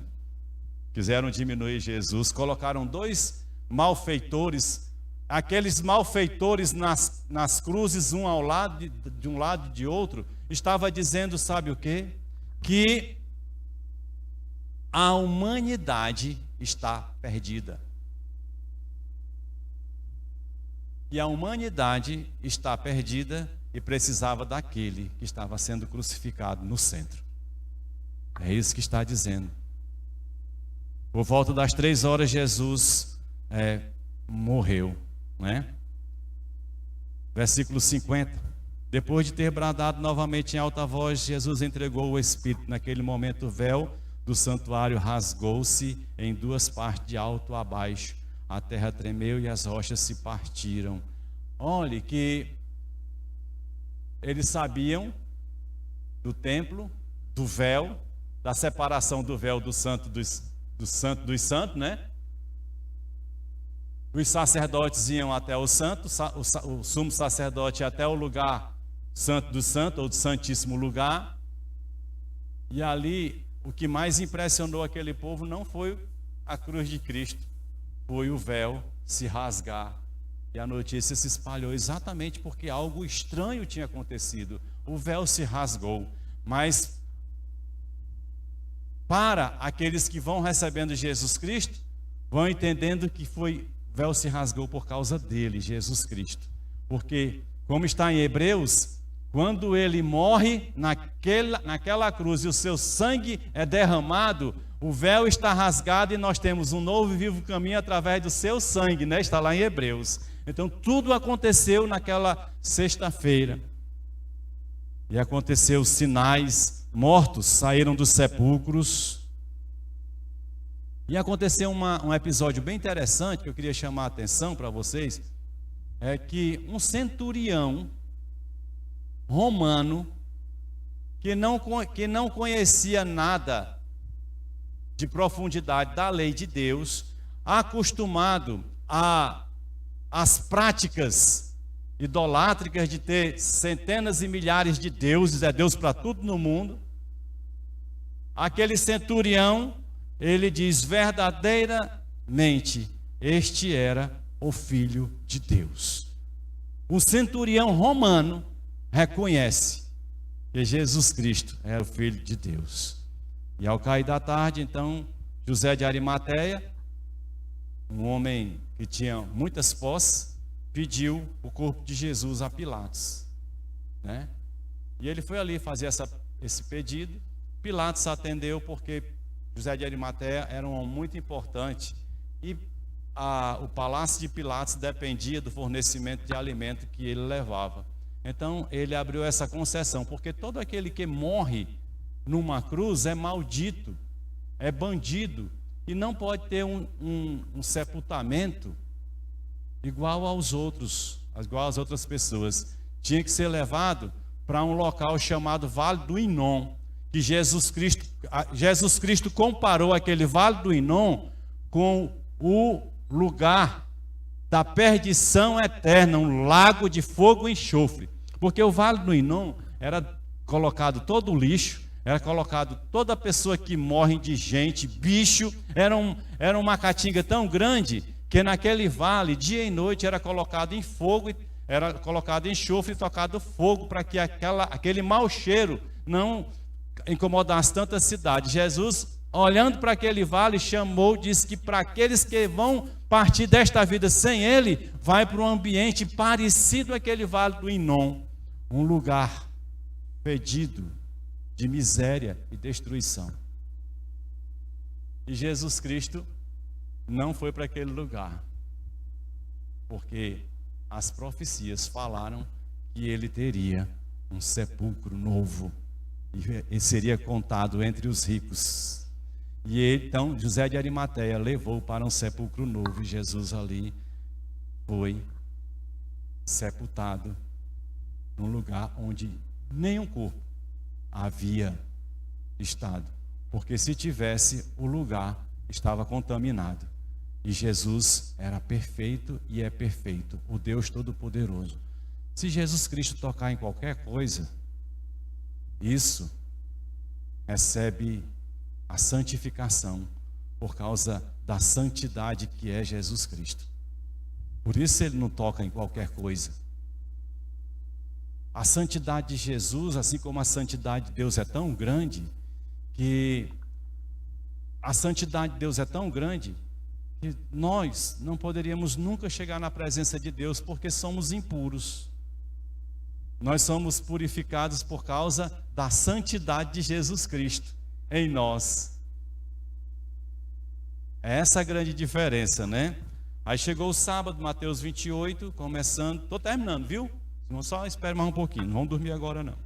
Quiseram diminuir Jesus, colocaram 2 malfeitores, aqueles malfeitores nas cruzes, um ao lado de um lado e de outro, estava dizendo, sabe o quê? Que a humanidade está perdida. E a humanidade está perdida e precisava daquele que estava sendo crucificado no centro. É isso que está dizendo. Por volta das 3 horas, Jesus morreu, né? Versículo 50. Depois de ter bradado novamente em alta voz, Jesus entregou o Espírito. Naquele momento, o véu do santuário rasgou-se em 2 partes, de alto a baixo. A terra tremeu e as rochas se partiram. Olhe que eles sabiam do templo, do véu, da separação do véu do santo dos santos, né? Os sacerdotes iam até o santo, o sumo sacerdote ia até o lugar santo do santo, ou do santíssimo lugar. E ali, o que mais impressionou aquele povo não foi a cruz de Cristo, foi o véu se rasgar. E a notícia se espalhou exatamente porque algo estranho tinha acontecido. O véu se rasgou. Mas para aqueles que vão recebendo Jesus Cristo, vão entendendo que o véu se rasgou por causa dele, Jesus Cristo. Porque, como está em Hebreus, quando ele morre naquela cruz e o seu sangue é derramado, o véu está rasgado e nós temos um novo e vivo caminho através do seu sangue, né? Está lá em Hebreus. Então tudo aconteceu naquela sexta-feira. E aconteceu sinais, mortos saíram dos sepulcros. E aconteceu um episódio bem interessante que eu queria chamar a atenção para vocês. É que um centurião romano que não conhecia nada de profundidade da lei de Deus, acostumado às práticas idolátricas de ter centenas e milhares de deuses, é Deus para tudo no mundo. Aquele centurião, ele diz verdadeiramente, este era o Filho de Deus. O centurião romano reconhece que Jesus Cristo era o Filho de Deus. E ao cair da tarde, então, José de Arimateia, um homem que tinha muitas posses, pediu o corpo de Jesus a Pilatos, né? E ele foi ali fazer esse pedido. Pilatos atendeu porque José de Arimateia era um homem muito importante e o palácio de Pilatos dependia do fornecimento de alimento que ele levava. Então ele abriu essa concessão, porque todo aquele que morre numa cruz é maldito, é bandido, e não pode ter um sepultamento igual aos outros, igual às outras pessoas. Tinha que ser levado para um local chamado Vale do Inom, que Jesus Cristo comparou aquele Vale do Inom com o lugar da perdição eterna, um lago de fogo e enxofre. Porque o Vale do Inom era colocado todo o lixo, era colocado toda pessoa que morre, de gente, bicho, era uma caatinga tão grande que naquele vale, dia e noite, era colocado em fogo, era colocado em enxofre e tocado fogo para que aquele mau cheiro não incomodasse tanta cidade. Jesus, olhando para aquele vale, chamou, disse que para aqueles que vão partir desta vida sem ele, vai para um ambiente parecido àquele Vale do Inom, um lugar fedido de miséria e destruição. E Jesus Cristo não foi para aquele lugar, porque as profecias falaram que ele teria um sepulcro novo e seria contado entre os ricos. E ele, então José de Arimateia levou para um sepulcro novo, e Jesus ali foi sepultado num lugar onde nenhum corpo havia estado, porque se tivesse, o lugar estava contaminado. E Jesus era perfeito e é perfeito, o Deus Todo-Poderoso. Se Jesus Cristo tocar em qualquer coisa, isso recebe a santificação por causa da santidade que é Jesus Cristo. Por isso ele não toca em qualquer coisa. A santidade de Jesus, assim como a santidade de Deus é tão grande, que nós não poderíamos nunca chegar na presença de Deus, porque somos impuros. Nós somos purificados por causa da santidade de Jesus Cristo em nós. É essa a grande diferença, né? Aí chegou o sábado, Mateus 28, começando, estou terminando, viu? Não, só espere mais um pouquinho, não vamos dormir agora não.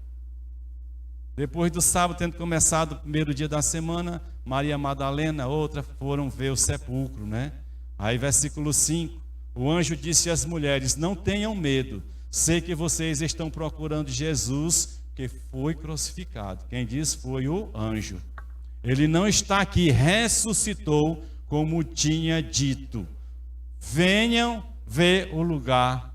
Depois do sábado, tendo começado o primeiro dia da semana, Maria Madalena, outra, foram ver o sepulcro, né? Aí versículo 5, o anjo disse às mulheres: não tenham medo, sei que vocês estão procurando Jesus, que foi crucificado. Quem disse foi o anjo. Ele não está aqui, ressuscitou como tinha dito. Venham ver o lugar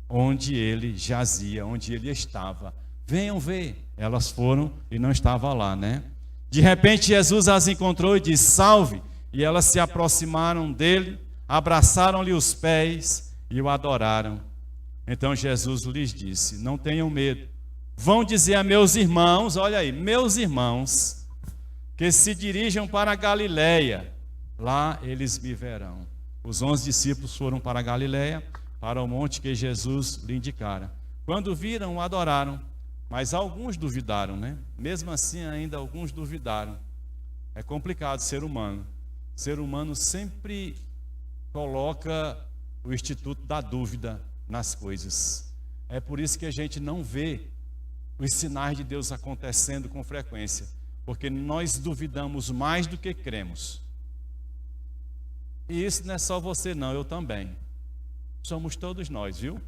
onde ele jazia, onde ele estava. Venham ver. Elas foram e não estava lá, né? De repente Jesus as encontrou e disse: salve. E elas se aproximaram dele, abraçaram-lhe os pés e o adoraram. Então Jesus lhes disse: não tenham medo. Vão dizer a meus irmãos, olha aí, meus irmãos, que se dirijam para a Galileia, lá eles me verão. Os 11 discípulos foram para a Galileia, para o monte que Jesus lhe indicara. Quando viram, o adoraram, mas alguns duvidaram, né? Mesmo assim, ainda alguns duvidaram. É complicado ser humano. Ser humano sempre coloca o instituto da dúvida nas coisas. É por isso que a gente não vê os sinais de Deus acontecendo com frequência, porque nós duvidamos mais do que cremos. E isso não é só você não, eu também. Somos todos nós, viu?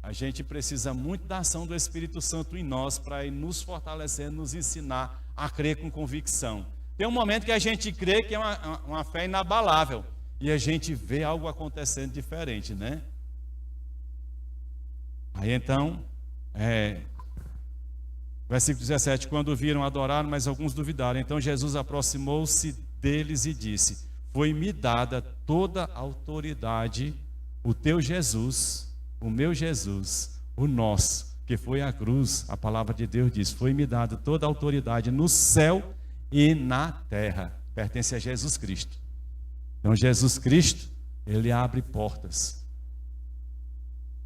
A gente precisa muito da ação do Espírito Santo em nós para ir nos fortalecer, nos ensinar a crer com convicção. Tem um momento que a gente crê que é uma fé inabalável e a gente vê algo acontecendo diferente, né? Aí então, versículo 17, quando viram, adoraram, mas alguns duvidaram. Então Jesus aproximou-se deles e disse: foi-me dada toda a autoridade, o teu Jesus, o meu Jesus, o nosso, que foi a cruz. A palavra de Deus diz: foi-me dada toda a autoridade no céu e na terra. Pertence a Jesus Cristo. Então Jesus Cristo, ele abre portas.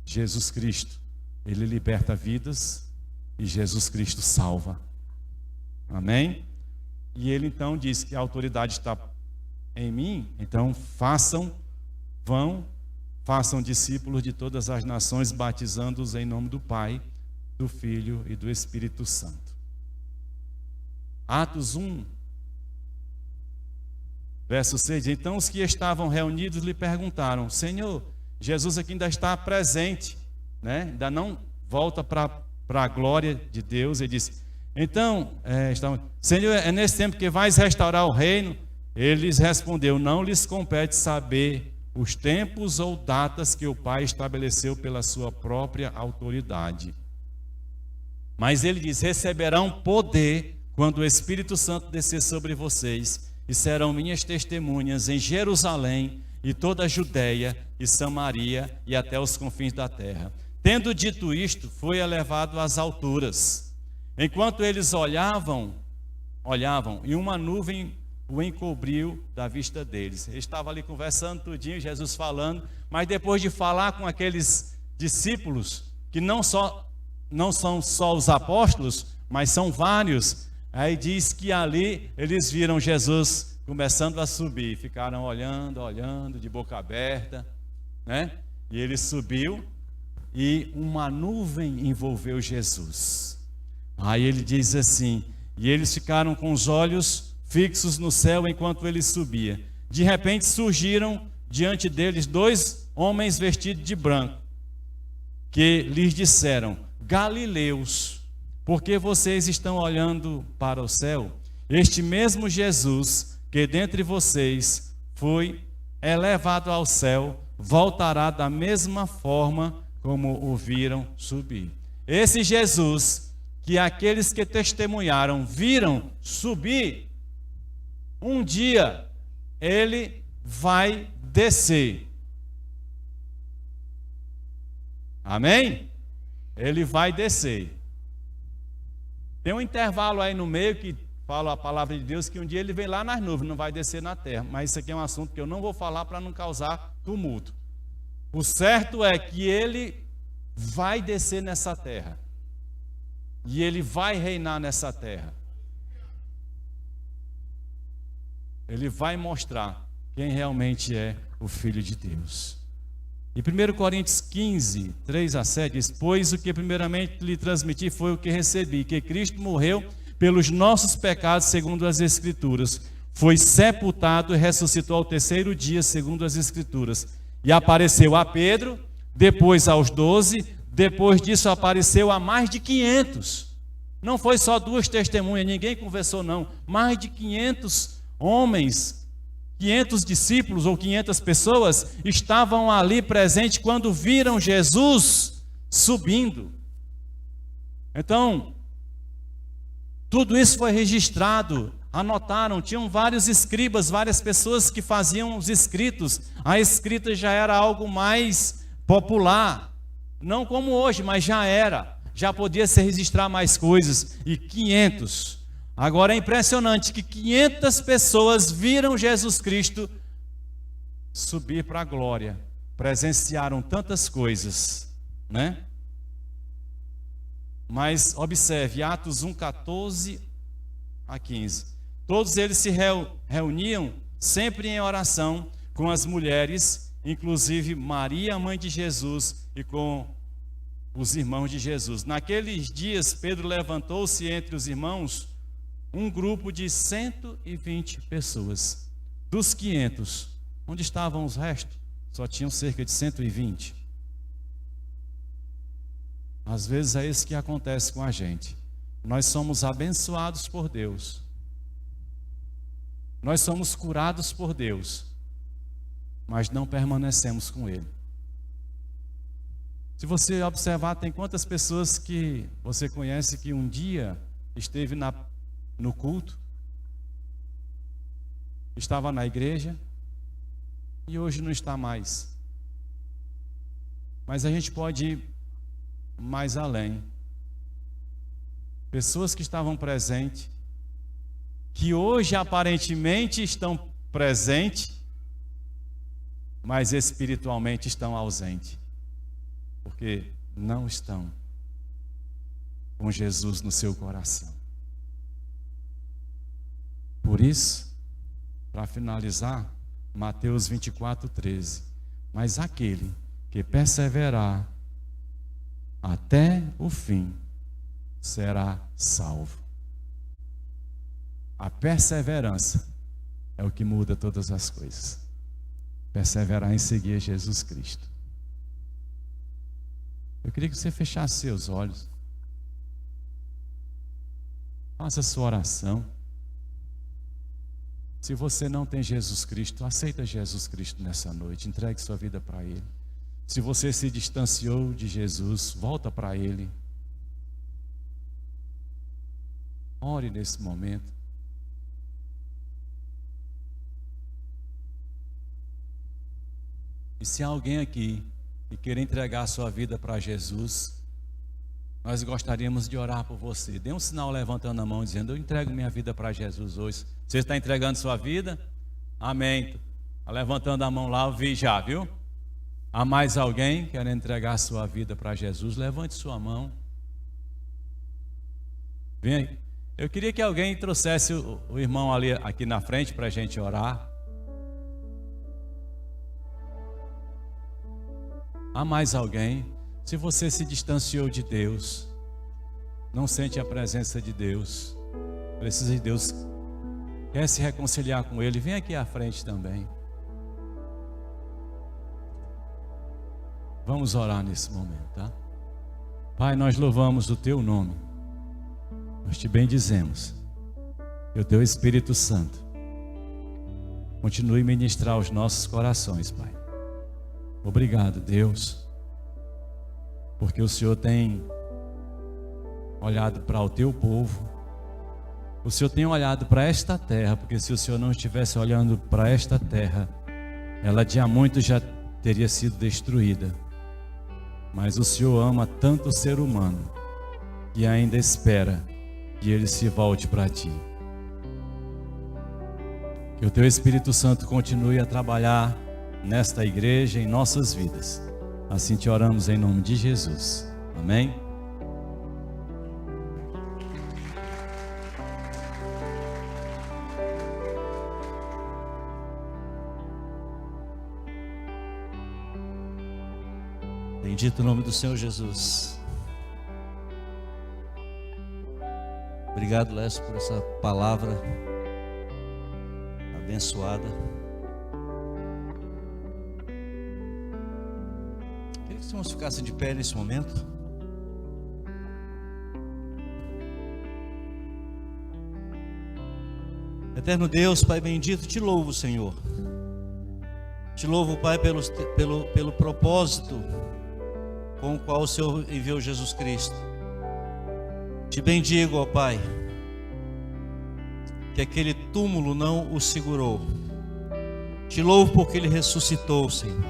Jesus Cristo, ele liberta vidas, e Jesus Cristo salva. Amém? E ele então diz que a autoridade está em mim, então façam, vão façam discípulos de todas as nações, batizando-os em nome do Pai, do Filho e do Espírito Santo. Atos 1, verso 6. Então os que estavam reunidos lhe perguntaram: Senhor, Jesus aqui ainda está presente, né? Ainda não volta para a glória de Deus. Ele disse: então, Senhor, é nesse tempo que vais restaurar o reino? Ele lhes respondeu: não lhes compete saber os tempos ou datas que o Pai estabeleceu pela sua própria autoridade. Mas ele diz: receberão poder quando o Espírito Santo descer sobre vocês, e serão minhas testemunhas em Jerusalém e toda a Judéia e Samaria e até os confins da terra. Tendo dito isto, foi elevado às alturas. Enquanto eles olhavam, e uma nuvem o encobriu da vista deles. Ele estava ali conversando tudinho, Jesus falando, mas depois de falar com aqueles discípulos, que não são só os apóstolos, mas são vários, aí diz que ali eles viram Jesus começando a subir, ficaram olhando, de boca aberta, né? E ele subiu e uma nuvem envolveu Jesus. Aí ele diz assim: e eles ficaram com os olhos fixos no céu enquanto ele subia. De repente surgiram diante deles 2 homens vestidos de branco, que lhes disseram: Galileus, por que vocês estão olhando para o céu? Este mesmo Jesus que dentre vocês foi elevado ao céu, voltará da mesma forma como o viram subir. Esse Jesus que aqueles que testemunharam viram subir, um dia ele vai descer. Amém? Ele vai descer. Tem um intervalo aí no meio que fala a palavra de Deus, que um dia ele vem lá nas nuvens, não vai descer na terra. Mas isso aqui é um assunto que eu não vou falar para não causar tumulto. O certo é que ele vai descer nessa terra. E ele vai reinar nessa terra. Ele vai mostrar quem realmente é o Filho de Deus. E 1 Coríntios 15, 3-7 diz: pois o que primeiramente lhe transmiti foi o que recebi, que Cristo morreu pelos nossos pecados segundo as Escrituras, foi sepultado e ressuscitou ao 3º dia segundo as Escrituras, e apareceu a Pedro, depois aos 12, depois disso apareceu a mais de 500. Não foi só 2 testemunhas, ninguém conversou não, mais de 500 homens, 500 discípulos ou 500 pessoas estavam ali presentes quando viram Jesus subindo. Então, tudo isso foi registrado, anotaram, tinham vários escribas, várias pessoas que faziam os escritos. A escrita já era algo mais popular, não como hoje, mas já podia se registrar mais coisas. E 500. Agora é impressionante que 500 pessoas viram Jesus Cristo subir para a glória, presenciaram tantas coisas, né? Mas observe, Atos 1, 14 a 15. Todos eles se reuniam sempre em oração com as mulheres, inclusive Maria, mãe de Jesus, e com os irmãos de Jesus. Naqueles dias, Pedro levantou-se entre os irmãos um grupo de 120 pessoas. Dos 500, onde estavam os restos? Só tinham cerca de 120. Às vezes é isso que acontece com a gente. Nós somos abençoados por Deus. Nós somos curados por Deus, mas não permanecemos com Ele. Se você observar, tem quantas pessoas que você conhece que um dia esteve no culto, estava na igreja e hoje não está mais. Mas a gente pode ir mais além. Pessoas que estavam presentes, que hoje aparentemente estão presentes, mas espiritualmente estão ausentes, porque não estão com Jesus no seu coração. Por isso, para finalizar, Mateus 24, 13. mas aquele que perseverar até o fim será salvo. A perseverança é o que muda todas as coisas. Perseverar em seguir Jesus Cristo. Eu queria que você fechasse seus olhos. Faça sua oração. Se você não tem Jesus Cristo, aceita Jesus Cristo nessa noite. Entregue sua vida para Ele. Se você se distanciou de Jesus, volta para Ele. Ore nesse momento. E se há alguém aqui que queira entregar a sua vida para Jesus, nós gostaríamos de orar por você. Dê um sinal levantando a mão, dizendo: eu entrego minha vida para Jesus hoje. Você está entregando sua vida? Amém. Está levantando a mão lá, eu vi já, viu? Há mais alguém querendo entregar a sua vida para Jesus? Levante sua mão. Vem. Eu queria que alguém trouxesse o irmão ali aqui na frente para a gente orar. Há mais alguém? Se você se distanciou de Deus, não sente a presença de Deus, precisa de Deus, quer se reconciliar com Ele, vem aqui à frente também. Vamos orar nesse momento, tá? Pai, nós louvamos o Teu nome, nós Te bendizemos, que o Teu Espírito Santo continue a ministrar os nossos corações, Pai. Obrigado, Deus, porque o Senhor tem olhado para o Teu povo, o Senhor tem olhado para esta terra, porque se o Senhor não estivesse olhando para esta terra, ela de há muito já teria sido destruída. Mas o Senhor ama tanto o ser humano, que ainda espera que ele se volte para Ti. Que o Teu Espírito Santo continue a trabalhar nesta igreja, em nossas vidas. Assim te oramos em nome de Jesus. Amém? Bendito o nome do Senhor Jesus. Obrigado, Lécio, por essa palavra abençoada. Queria que os irmãos ficassem de pé nesse momento. Eterno Deus, Pai bendito, te louvo, Senhor. Te louvo, Pai, pelo propósito com o qual o Senhor enviou Jesus Cristo. Te bendigo, ó Pai, que aquele túmulo não o segurou. Te louvo porque Ele ressuscitou, Senhor.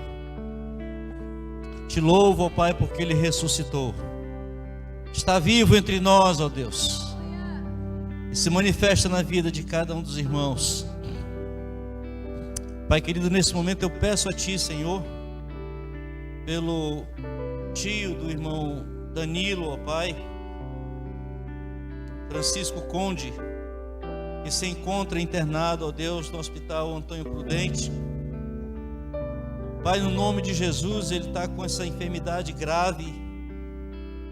Te louvo, ó Pai, porque Ele ressuscitou. Está vivo entre nós, ó Deus, e se manifesta na vida de cada um dos irmãos. Pai querido, nesse momento eu peço a Ti, Senhor, pelo tio do irmão Danilo, ó Pai, Francisco Conde, que se encontra internado, ó Deus, no Hospital Antônio Prudente. Pai, no nome de Jesus, ele está com essa enfermidade grave,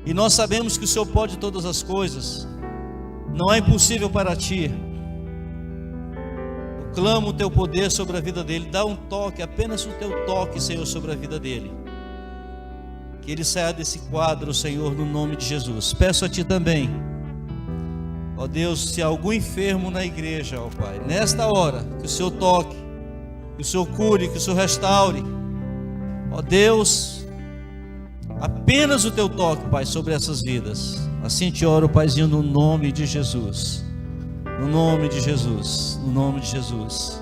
e nós sabemos que o Senhor pode todas as coisas, não é impossível para Ti. Eu clamo o Teu poder sobre a vida dele, dá um toque, apenas o Teu toque, Senhor, sobre a vida dele. Que ele saia desse quadro, Senhor, no nome de Jesus. Peço a Ti também, ó Deus, se há algum enfermo na igreja, ó Pai, nesta hora, que o Senhor toque, que o Senhor cure, que o Senhor restaure, ó Deus, apenas o Teu toque, Pai, sobre essas vidas. Assim te oro, Paizinho, no nome de Jesus, no nome de Jesus, no nome de Jesus.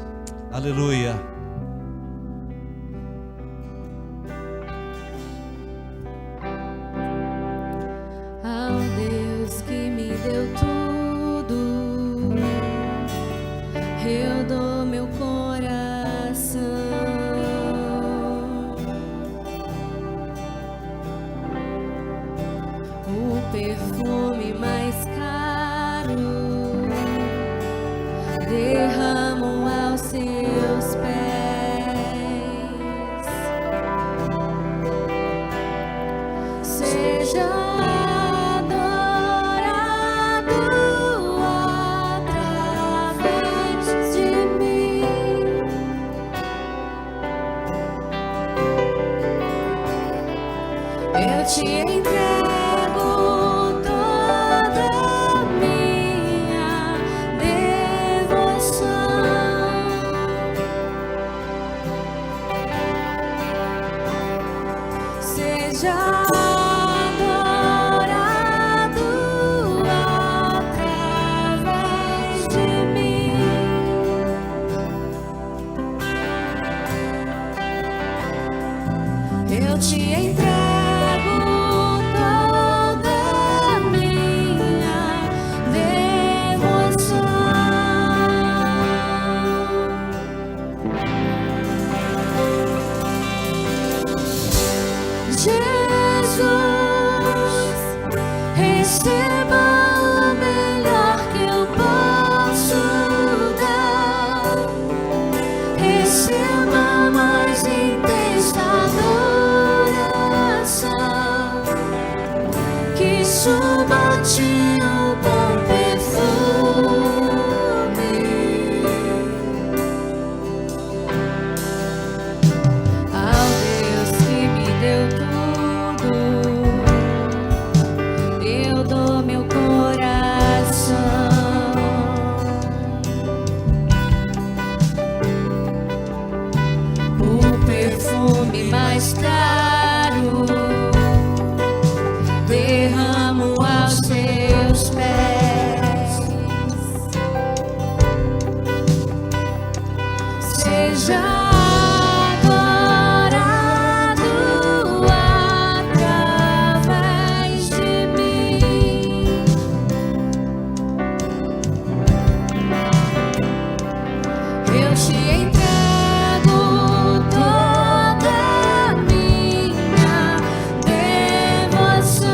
Aleluia. Derramo aos seus pés. te entrego toda a minha devoção. Seja adorado através de mim. Eu te entrego toda a minha devoção. Jesus, receba o melhor que eu posso dar. Receba a mais intensa adoração, que suba a ti o bom perfume. Ao Deus que me deu tudo, eu dou meu coração. O perfume mais caro derramo aos teus pés. Seja adorado através de mim. Eu te entrego toda a minha devoção.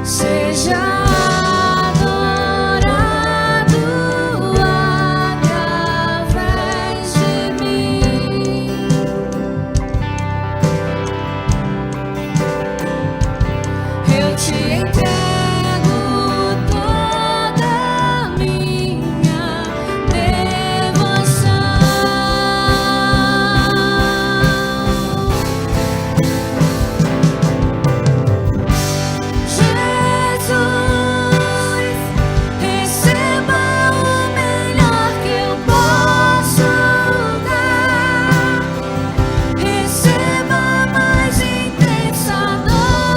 Seja adorado através de mim. Eu te entrego toda a minha devoção. Jesus, receba o melhor que eu posso dar. Receba a mais intensa adoração,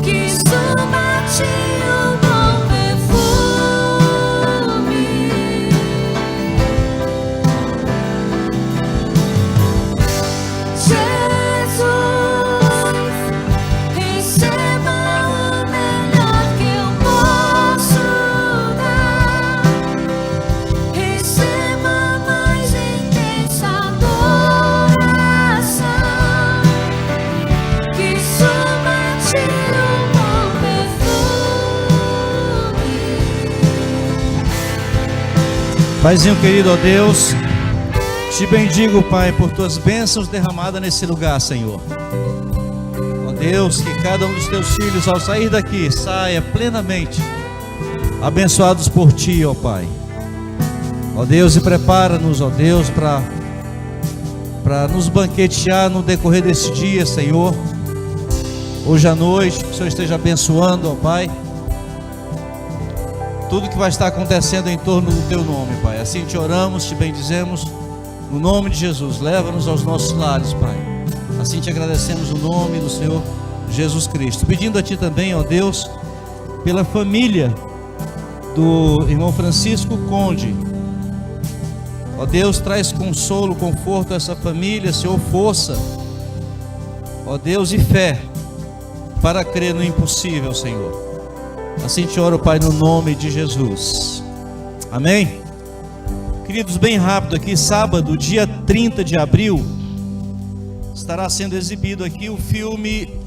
que suba a ti o bom perfume. Jesus, receba o melhor que eu posso dar. Receba a mais intensa adoração, que suba a ti o bom perfume. Paizinho querido, ó Deus, te bendigo, Pai, por tuas bênçãos derramadas nesse lugar, Senhor. Ó Deus, que cada um dos teus filhos, ao sair daqui, saia plenamente abençoados por ti, ó Pai. Ó Deus, e prepara-nos, ó Deus, para nos banquetear no decorrer desse dia, Senhor. Hoje à noite, que o Senhor esteja abençoando, ó Pai, tudo que vai estar acontecendo em torno do teu nome, Pai. Assim te oramos, te bendizemos, no nome de Jesus. Leva-nos aos nossos lares, Pai. Assim te agradecemos no nome do Senhor Jesus Cristo. Pedindo a ti também, ó Deus, pela família do irmão Francisco Conde. Ó Deus, traz consolo, conforto a essa família, Senhor, força, ó Deus, e fé para crer no impossível, Senhor. Assim te oro, Pai, no nome de Jesus. Amém? Queridos, bem rápido aqui, sábado, dia 30 de abril, estará sendo exibido aqui o filme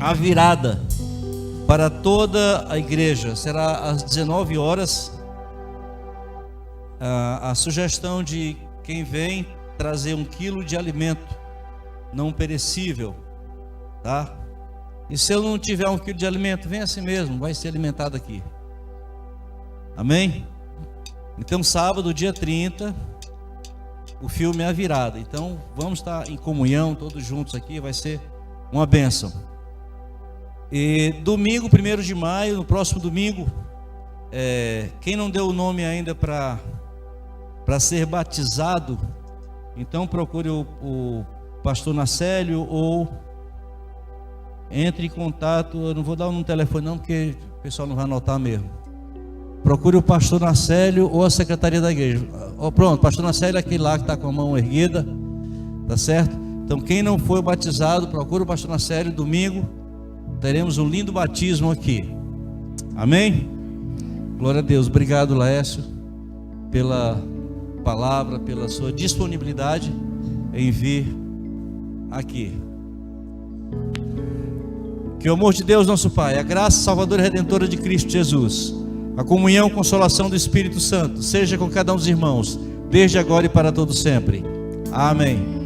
A Virada, para toda a igreja. Será às 19 horas. A sugestão de quem vem trazer 1 quilo de alimento não perecível, tá? E se eu não tiver 1 quilo de alimento, vem assim mesmo, vai ser alimentado aqui. Amém? Então, sábado, dia 30, o filme é A Virada. Então, vamos estar em comunhão, todos juntos aqui, vai ser uma bênção. E domingo, 1º de maio, no próximo domingo, quem não deu o nome ainda para ser batizado, então procure o pastor Nacélio ou entre em contato. Eu não vou dar um telefone não, porque o pessoal não vai anotar mesmo. Procure o pastor Nacélio ou a secretaria da igreja. Pronto, pastor Nacélio é aquele lá que está com a mão erguida, tá certo? Então quem não foi batizado, procure o pastor Nacélio. Domingo teremos um lindo batismo aqui. Amém? Glória a Deus. Obrigado, Laércio, pela palavra, pela sua disponibilidade em vir aqui. Que o amor de Deus nosso Pai, a graça salvadora e redentora de Cristo Jesus, a comunhão e consolação do Espírito Santo seja com cada um dos irmãos, desde agora e para todo sempre. Amém.